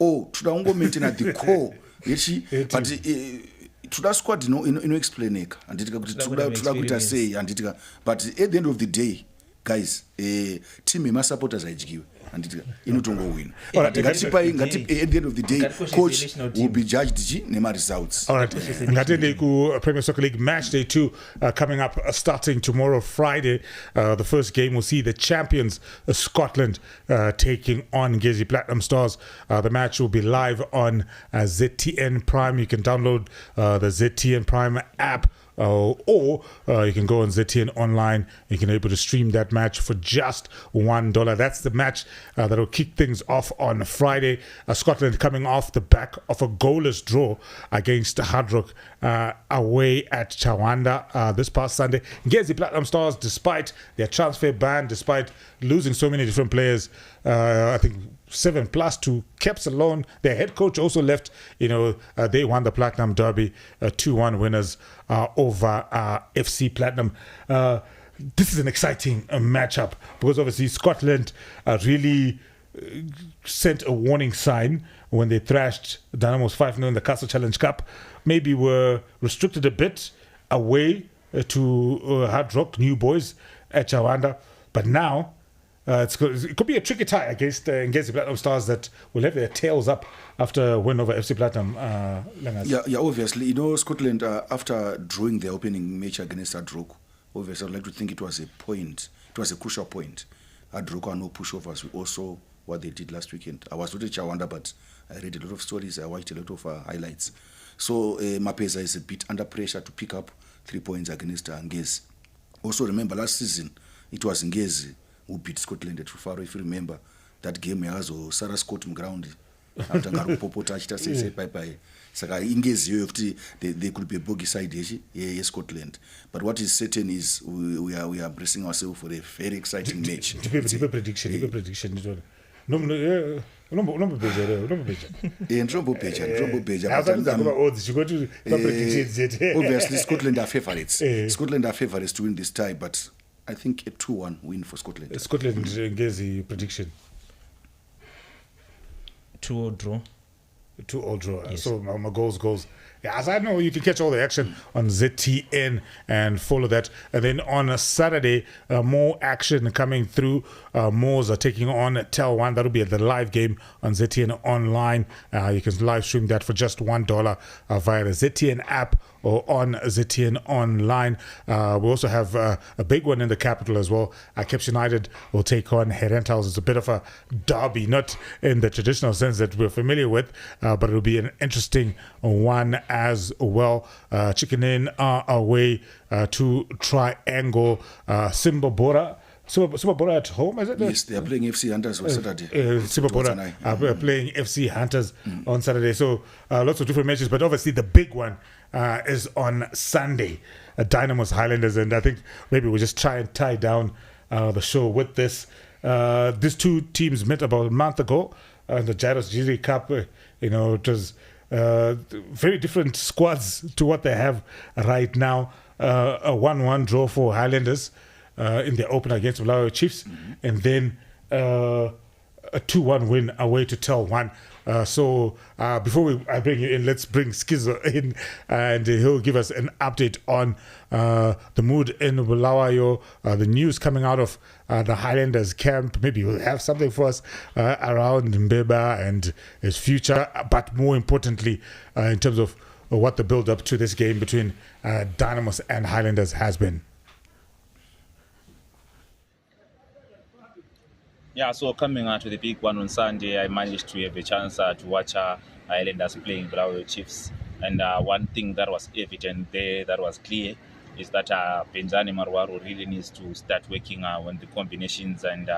Oh, toda kungomaintaina the core yechi but toda squad inoexplaineka handitika kuti toda kuita sei handitika but at the end of the day guys team yemasupporters haidyiwe handitika inotongowina at the end of the day coach will be judged results. All right, ngatende ku Premier Soccer League match day 2 coming up starting tomorrow Friday. The first game will see the champions Scotland taking on Ngezi Platinum Stars. The match will be live on ZTN Prime. You can download the ZTN Prime app. Or you can go on ZTN online. You can be able to stream that match for just $1. That's the match that will kick things off on Friday. Scotland coming off the back of a goalless draw against Hard Rock away at Chawanda this past Sunday. Ngezi Platinum Stars, despite their transfer ban, despite losing so many different players, I think 7+ to Caps alone. Their head coach also left. They won the Platinum Derby, 2-1 winners over FC Platinum. This is an exciting matchup because obviously Scotland really sent a warning sign when they thrashed Dynamos 5-0 in the Castle Challenge Cup. Maybe were restricted a bit away to Hard Rock, New Boys at Chawanda, but now it could be a tricky tie against Ngezi Platinum Stars that will have their tails up after a win over FC Platinum. Yeah, obviously. Scotland, after drawing their opening match against Hard Rock, obviously I'd like to think it was a crucial point. Hard Rock are no pushovers. We also what they did last weekend. I was not at Chawanda, but I read a lot of stories. I watched a lot of highlights. So Mapesa is a bit under pressure to pick up 3 points against Ngezi. Also remember last season, it was Ngezi who beat Scotland at Rufaro. If you remember that game, Sarah Scott ground after Popota achita say bye. Saka Ngezi they could be a bogey side Scotland. But what is certain is we are bracing ourselves for a very exciting match. Prediction. Obviously, Scotland are favourites. Scotland are favourites to win this tie, but I think a 2-1 win for Scotland. Scotland Ngezi prediction. 2-0 draw. 2-0 draw. Yes. So my goals. Yeah, as I know, you can catch all the action on ZTN and follow that. And then on a Saturday, more action coming through. Moors are taking on Tel 1. That'll be the live game on ZTN online. You can live stream that for just $1 via the ZTN app or on ZTN online. We also have a big one in the capital as well. Caps United will take on Herentals. It's a bit of a derby, not in the traditional sense that we're familiar with, but it'll be an interesting one as well. Chicken Inn are away to Triangle. Simba Bora Super Bora at home, is it? Yes, they are playing FC Hunters on Saturday. Super Bora are playing FC Hunters on Saturday. So lots of different matches, but obviously the big one is on Sunday, Dynamos Highlanders, and I think maybe we'll just try and tie down the show with this. These two teams met about a month ago in the Gyros Giri Cup. It was very different squads to what they have right now. A 1-1 draw for Highlanders in their opener against Bulawayo Chiefs, and then a 2-1 win away to Tel 1. So before I bring you in, let's bring Skizzo in, and he'll give us an update on the mood in Bulawayo, the news coming out of the Highlanders camp. Maybe he'll have something for us around Mbeba and his future, but more importantly, in terms of what the build-up to this game between Dynamos and Highlanders has been. Yeah, so coming to the big one on Sunday, I managed to have a chance to watch Highlanders playing Bulawayo Chiefs. And one thing that was evident there, that was clear, is that Penzani Marwaru really needs to start working on the combinations and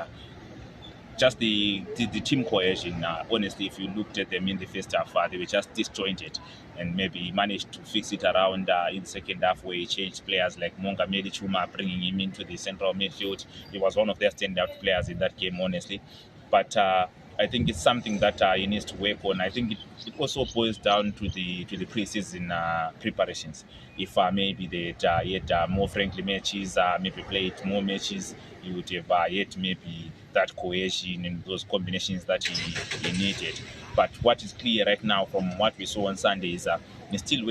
just the team cohesion. Honestly, if you looked at them in the first half, they were just disjointed, and maybe he managed to fix it around in the second half, where he changed players like Monga Chuma, bringing him into the central midfield. He was one of their standout players in that game, honestly. But I think it's something that he needs to work on. I think it also boils down to the pre-season preparations. If maybe they had more friendly matches, maybe played more matches, he would have yet maybe that cohesion and those combinations that he needed. But what is clear right now from what we saw on Sunday is he still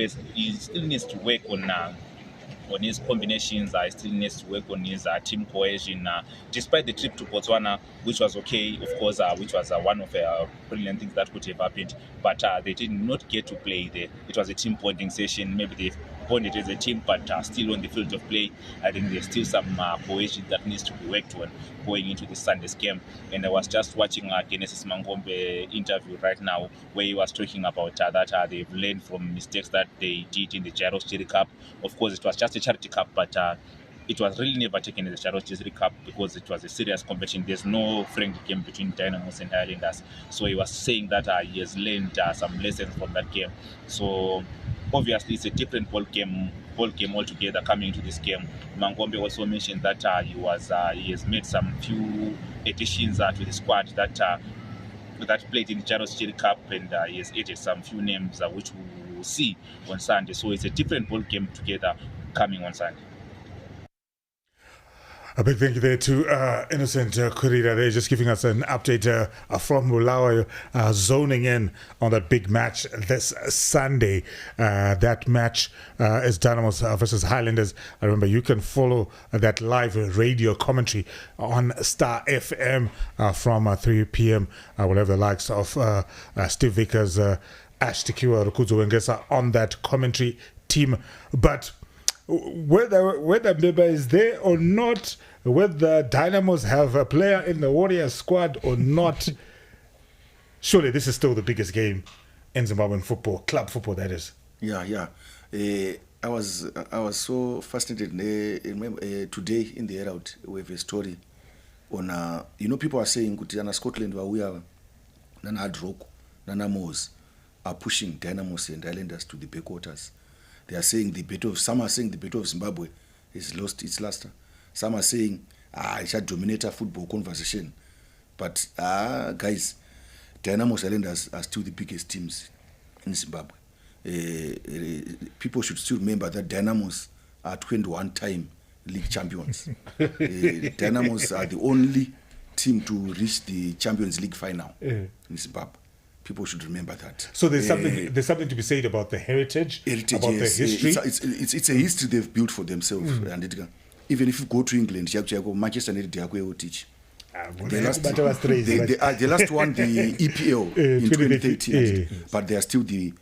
needs to work on his combinations. He still needs to work on his team cohesion. Despite the trip to Botswana, which was okay, of course, which was one of the brilliant things that could have happened, but they did not get to play there. It was a team bonding session. Maybe they bonded as a team, but still on the field of play, I think there's still some cohesion that needs to be worked on going into this Sunday's game. And I was just watching Genesis Mangombe interview right now, where he was talking about that they've learned from mistakes that they did in the Gyros Cherry Cup. Of course, it was just a charity cup, but it was really never taken as a Gyros Cherry Cup because it was a serious competition. There's no friendly game between Dynamos and Highlanders. So he was saying that he has learned some lessons from that game. So obviously, it's a different ball game altogether coming into this game. Mangombe also mentioned that he has made some few additions to the squad that played in the Gyros Cherry Cup, and he has added some few names which we will see on Sunday. So it's a different ball game together coming on Sunday. A big thank you there to Innocent Kurira. They're just giving us an update from Bulawayo, zoning in on that big match this Sunday. That match is Dynamos versus Highlanders. I remember you can follow that live radio commentary on Star FM from 3 p.m. We'll have the likes of Steve Vickers, Ash Tikiwa, Rukuzo Wengesa on that commentary team. But whether Mbeba is there or not, whether Dynamos have a player in the Warriors squad or not, surely this is still the biggest game in Zimbabwean football, club football, that is. Yeah. I was so fascinated. Today in the Herald, we have a story on, people are saying, Kuti Scotland, Nana Hard Rock, Nana Moors are pushing Dynamos and Highlanders to the backwaters. They are saying some are saying the battle of Zimbabwe has lost its luster. Some are saying it shall dominate a football conversation. But guys, Dynamos Highlanders are still the biggest teams in Zimbabwe. People should still remember that Dynamos are 21-time league champions. Dynamos are the only team to reach the Champions League final in Zimbabwe. People should remember that. So there's something to be said about the heritage about yes, the history. It's a history they've built for themselves. And even if you go to England, Manchester United will teach. The last one, the EPL in 2013, but they are still the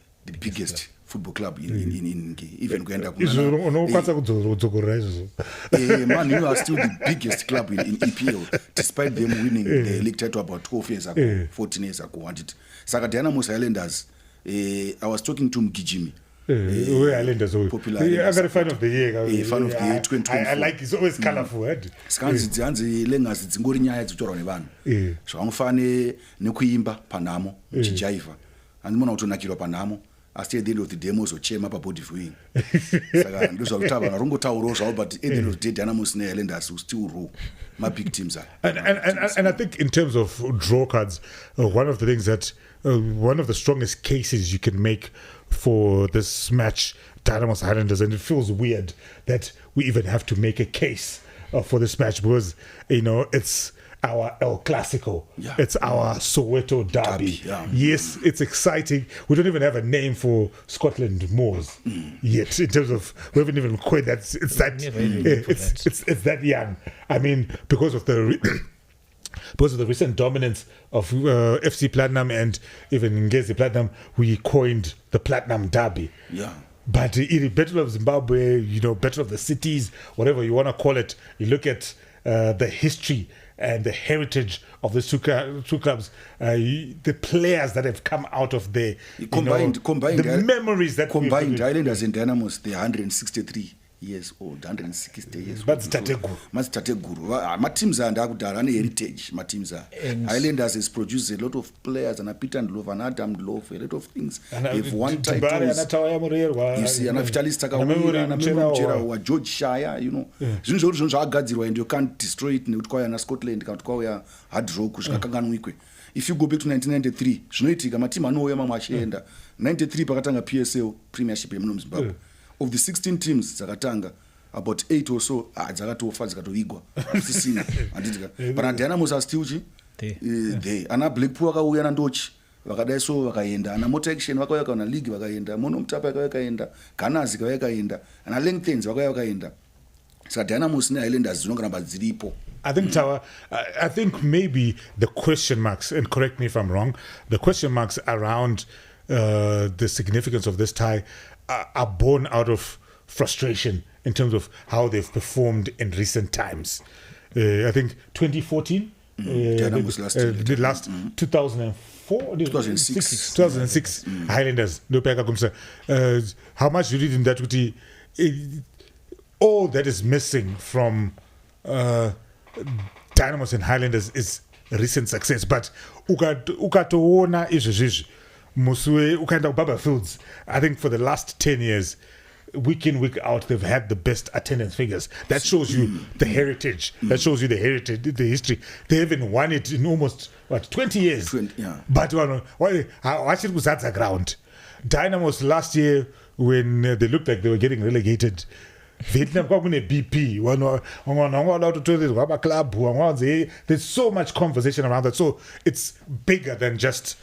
biggest football club in even Gwenda. Man, you are still the biggest club in EPL, despite them winning the league title about 12 years ago, 14 years ago. Saka Dynamos Highlanders, I was talking to Mgijimi, Highlanders. Popular I got a Highlanders fan of the year. Fan of the year 2024. I like it's always colorful. Skanzi dzianzi lengazi dzingori nyaya dzitorwa nevanhu. Zvangofane nekuimba panhamo uchijaiva. Andimona kutonakirwa panhamo. Asi at the end of the day mozochema pa body viewing. Saka ndozvakutava narongotaurawo zvavo but at the end of the day Dynamos neHighlanders will still rule my big teams are. And I think in terms of draw cards, one of the things that one of the strongest cases you can make for this match, Dynamos Highlanders, and it feels weird that we even have to make a case for this match because it's our El Clasico. Yeah. It's our Soweto derby. Yeah. Yes, it's exciting. We don't even have a name for Scotland Moors yet. In terms of, we haven't even coined that. It's that. It's that young. I mean, because of the recent dominance of FC Platinum and even Ngezi Platinum, we coined the Platinum Derby. Yeah. But in Battle of Zimbabwe, Battle of the Cities, whatever you want to call it, you look at the history and the heritage of the two clubs, the players that have come out of there, combined, the memories that combined Highlanders and Dynamos, they're 163 years old, 160 years old. Madzitateguru. My teams are under heritage. My teams are. Highlanders has produced a lot of players, and Peter and Love and Adam Love, a lot of things. They've won titles. You see, and Vitalis Takawira, and George Shire, and you can't destroy it in Scotland, hard rock, if you go back to 1993, my team I know where my 93 pakatanga PSL Premiership in Zimbabwe. Of the 16 teams zakatanga, about 8 or so dzakatofa dzikatoigwa kusisina anditika but Dynamos are still they ana Blackpool akauya na ndochi vakadai so vakaenda ana Motor Action vakauya kana league vakaenda Mono Mutapa vakaenda Gunners vakaenda ana Lengthens vakaenda saka Dynamos ne Highlanders dzinongoramba dziripo. I think Tawa, I think maybe the question marks, and correct me if I'm wrong, the question marks around the significance of this tie are born out of frustration in terms of how they've performed in recent times. I think 2014, the last 2004, 2006 Highlanders. How much you read in that? All that is missing from Dynamos and Highlanders is recent success. But ukatoona izvezvi musue ukaenda kubaba fields, I think for the last 10 years, week in, week out, they've had the best attendance figures. That shows you the heritage. That shows you the heritage, the history. They haven't won it in almost 20 years. 20, yeah. But watch it was at the ground. Dynamos last year, when they looked like they were getting relegated, Vietnam BP. There's so much conversation around that. So it's bigger than just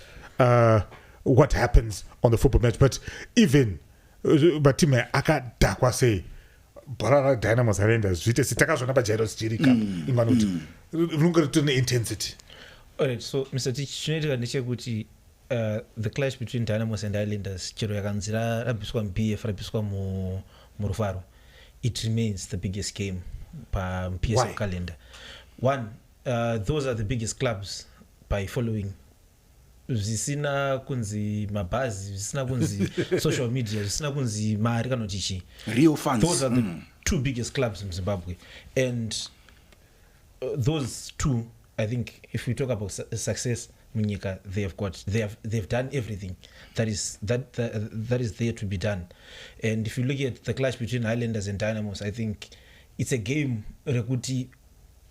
what happens on the football match. But even batime akadakwa say Barara Dynamos Highlanders sitakazvona pajairo chirika inganuti unongori tune intensity. Alright, so Mr. Tich chinoitika ndechekuti the clash between Dynamos and Highlanders chero yakanzira rabiswa muBF rabiswa murufaro, it remains the biggest game pa PSL calendar. One, those are the biggest clubs by following. Zvisina kunzi mabhazi, zvisina kunzi social media, zvisina kunzi mari kana chichi. Real fans. Those are the two biggest clubs in Zimbabwe, and those two, I think, if we talk about success, Munyika, they've done everything that is there to be done. And if you look at the clash between Highlanders and Dynamos, I think it's a game rekuti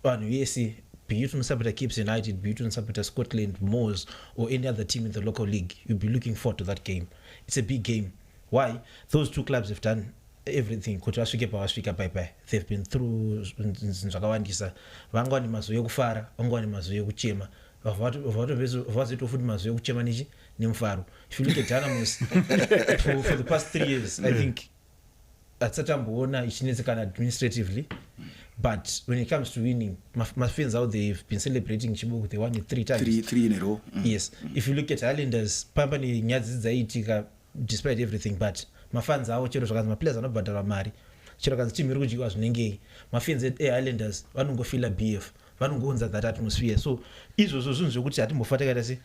vanhu vese, be it unosapota Cape United, be it unosapota Scotland Moors or any other team in the local league, you'll be looking forward to that game. It's a big game. Why? Those two clubs have done everything kuti vasvike pavasvika paipai. They've been through zvakawandisa. Vangwani mazuva ekufara, vangwani mazuva ekuchema. Vazoita futi mazuva ekuchema nichi nemufaro. If you look at Dynamos for the past 3 years, I think atsatamboona ichinetsekana administratively. But when it comes to winning, my fans out there, they've been celebrating Chibuku. They won it 3 times. Three in a row. Yes. If you look at Highlanders, Pampani Nyadzi Zaitika, despite everything, but my fans are out, my players are not mari. My fans at Highlanders, one go feel a BF. vanongounza that atmosphere. So izvozvo zvinhu zvekuti hatimbofa takaita se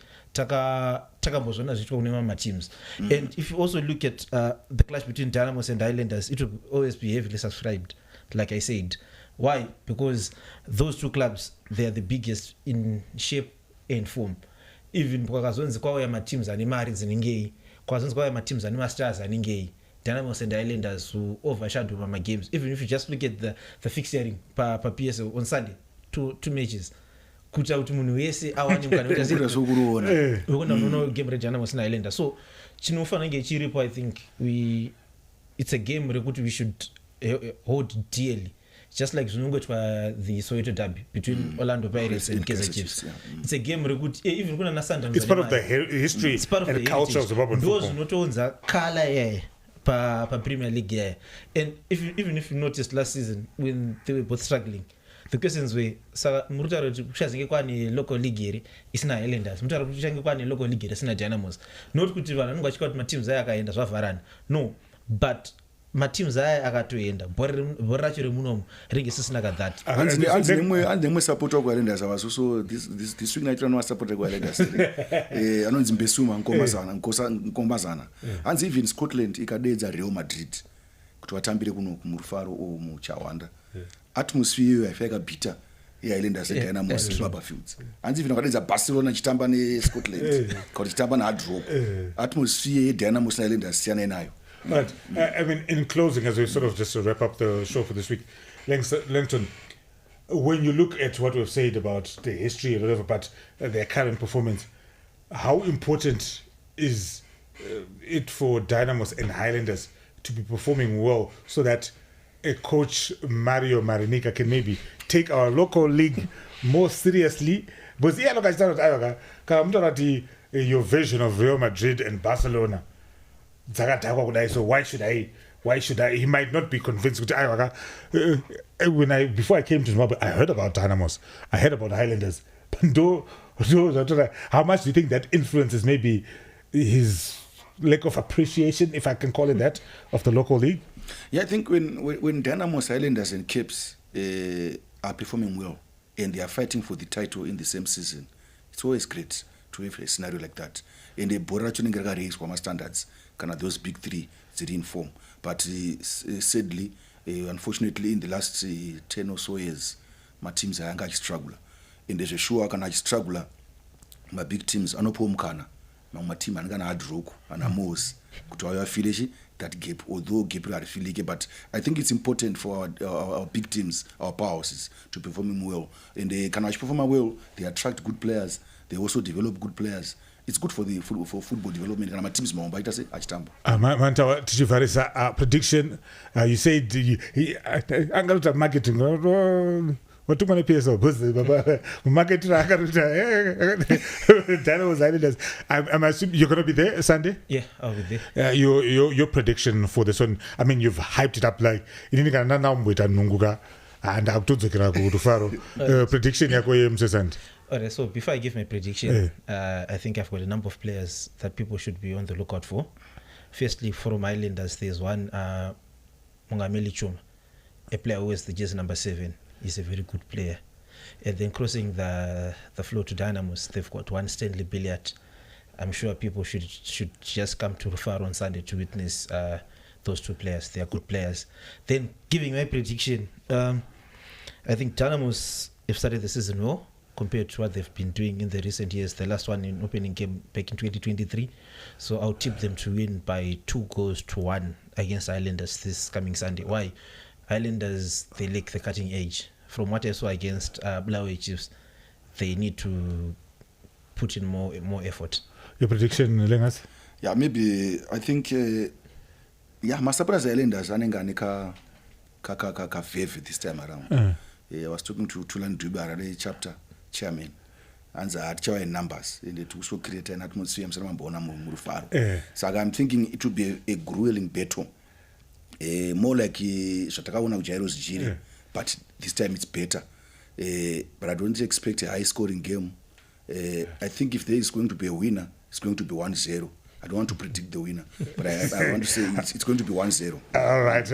takambozvona zvichitwa kune mamwe teams. And if you also look at the clash between Dynamos and Highlanders, it will always be heavily subscribed, like I said. Why? Because those two clubs, they are the biggest in shape and form. Even kwakazonzi kwauya mateams ane mari dzinengei, kwakazonzi kwauya mateams ane mastars anengei, Dynamos and Highlanders will overshadow my games. Even if you just look at the fixturing pa PSL on Sunday, two matches, kuta kuti munhu wese awane mukana wekuona game reDynamos and Highlanders. So chinofanira kunge chiripo, I think it's a game rekuti we should hold dearly. Just like zvinongoitwa the Soweto derby between Orlando Pirates and Kaizer Chiefs. It's a game rekuti even kuna na Sundowns. It's part of the history and culture of Zimbabwean football. Those notonza color pa Premier League. And even if you noticed last season when they were both struggling, the questions were murutaro kuti kuchazenge kwane local league here isina Highlanders, murutaro kuti kuchazenge kwane local league here isina Dynamos. Not kuti vanhu vanenge vachika kuti mateams aya akaenda zvavharana. No, but mateams aya akatoenda bhora racho remunomu ringe sisina that. Hanzi nemwe supporter kwa Highlanders avaso, so this week night no supporter kwa Highlanders. Anonzi Mbesuma nkombazana. Hanzi even Scotland ikadedza Real Madrid kuti vatambire kuno kumurufaro muchawanda. Atmosphere yaifika bita Highlanders and Dynamos Battlefields. Hanzi even akadedza Barcelona chitamba ne Scotland kuti chitamba na Hard Rock. Atmosphere Dynamos and Highlanders siyana nayo. But I mean, in closing, as we sort of just wrap up the show for this week, Langton, when you look at what we've said about the history and whatever, but their current performance, how important is it for Dynamos and Highlanders to be performing well so that a coach Mario Marinica can maybe take our local league more seriously? Because your vision of Real Madrid and Barcelona. So why should I? He might not be convinced. Before I came to Zimbabwe, I heard about Dynamos, I heard about Highlanders. How much do you think that influences maybe his lack of appreciation, if I can call it that, of the local league? Yeah, I think when Dynamos, Highlanders, and Caps are performing well and they are fighting for the title in the same season, it's always great to have a scenario like that. And the Boracho Ningaga raise for my standards. Kind of those big three they're in form, but sadly, unfortunately, in the last 10 or so years, my teams are going to struggle. And there's a sure can struggle. My big teams are not home kana. My team are going to add rock and amos. Kutoa finish that gap. Although gap are feeling, but I think it's important for our big teams, our powerhouses, to perform well. And they can perform well. They attract good players. They also develop good players. It's good for football development. And my teams more by say Achtambo. Mantawa Tichivarisa prediction. You said I'm going to marketing. What too many PSO marketing. Dynamos Highlanders. I'm assuming you're going to be there Sunday. Yeah, I'll be there. Your prediction for this one. I mean, you've hyped it up like you didn't get now with Nunguga and I'm to Faro. Prediction yako Sunday. Alright, so before I give my prediction, I think I've got a number of players that people should be on the lookout for. Firstly, from Highlanders, there's one Mungameli Chuma, a player who wears the jersey number 7. He's a very good player. And then crossing the floor to Dynamos, they've got one Stanley Billiard. I'm sure people should just come to Rufaro on Sunday to witness those two players. They are good players. Then giving my prediction, I think Dynamos have started the season well compared to what they've been doing in the recent years. The last one in opening game back in 2023. So I'll tip them to win by 2-1 against Highlanders this coming Sunday. Why? Highlanders, they lack the cutting edge. From what I saw against Blaue Chiefs, they need to put in more effort. Your prediction, Lengas? Yeah, maybe I think Masapras Highlanders anengane ka veve this time around. I was talking to Tulan Dubara, chapter chairman, and the numbers and to also create an atmosphere. So I'm thinking it would be a grueling battle, more like Shatakawana Jairo's Jiri, but this time it's better. But I don't expect a high scoring game. I think if there is going to be a winner, it's going to be 1-0 I don't want to predict the winner, but I want to say it's going to be 1-0. All right.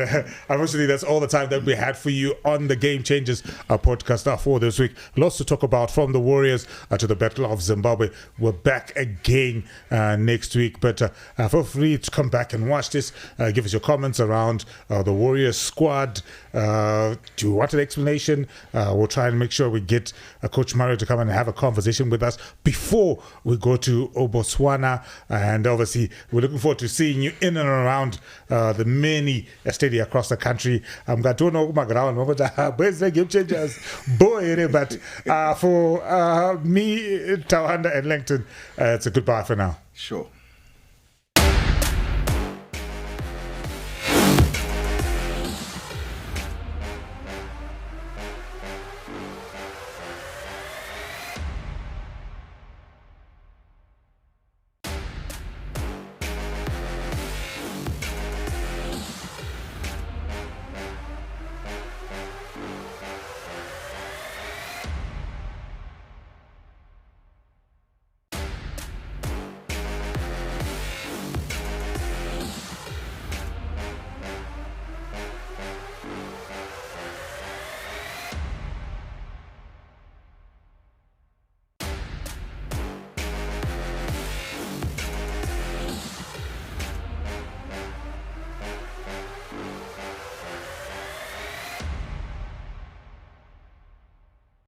Unfortunately, that's all the time that we had for you on the Game Changers podcast for this week. Lots to talk about, from the Warriors to the Battle of Zimbabwe. We're back again next week, but feel free to come back and watch this. Give us your comments around the Warriors squad. Do you want an explanation? We'll try and make sure we get Coach Mario to come and have a conversation with us before we go to Botswana. And obviously, we're looking forward to seeing you in and around the many stadia across the country. I'm going to know my ground, where's the Game Changers? Boy, but for me, Tawanda and Langton, it's a goodbye for now. Sure.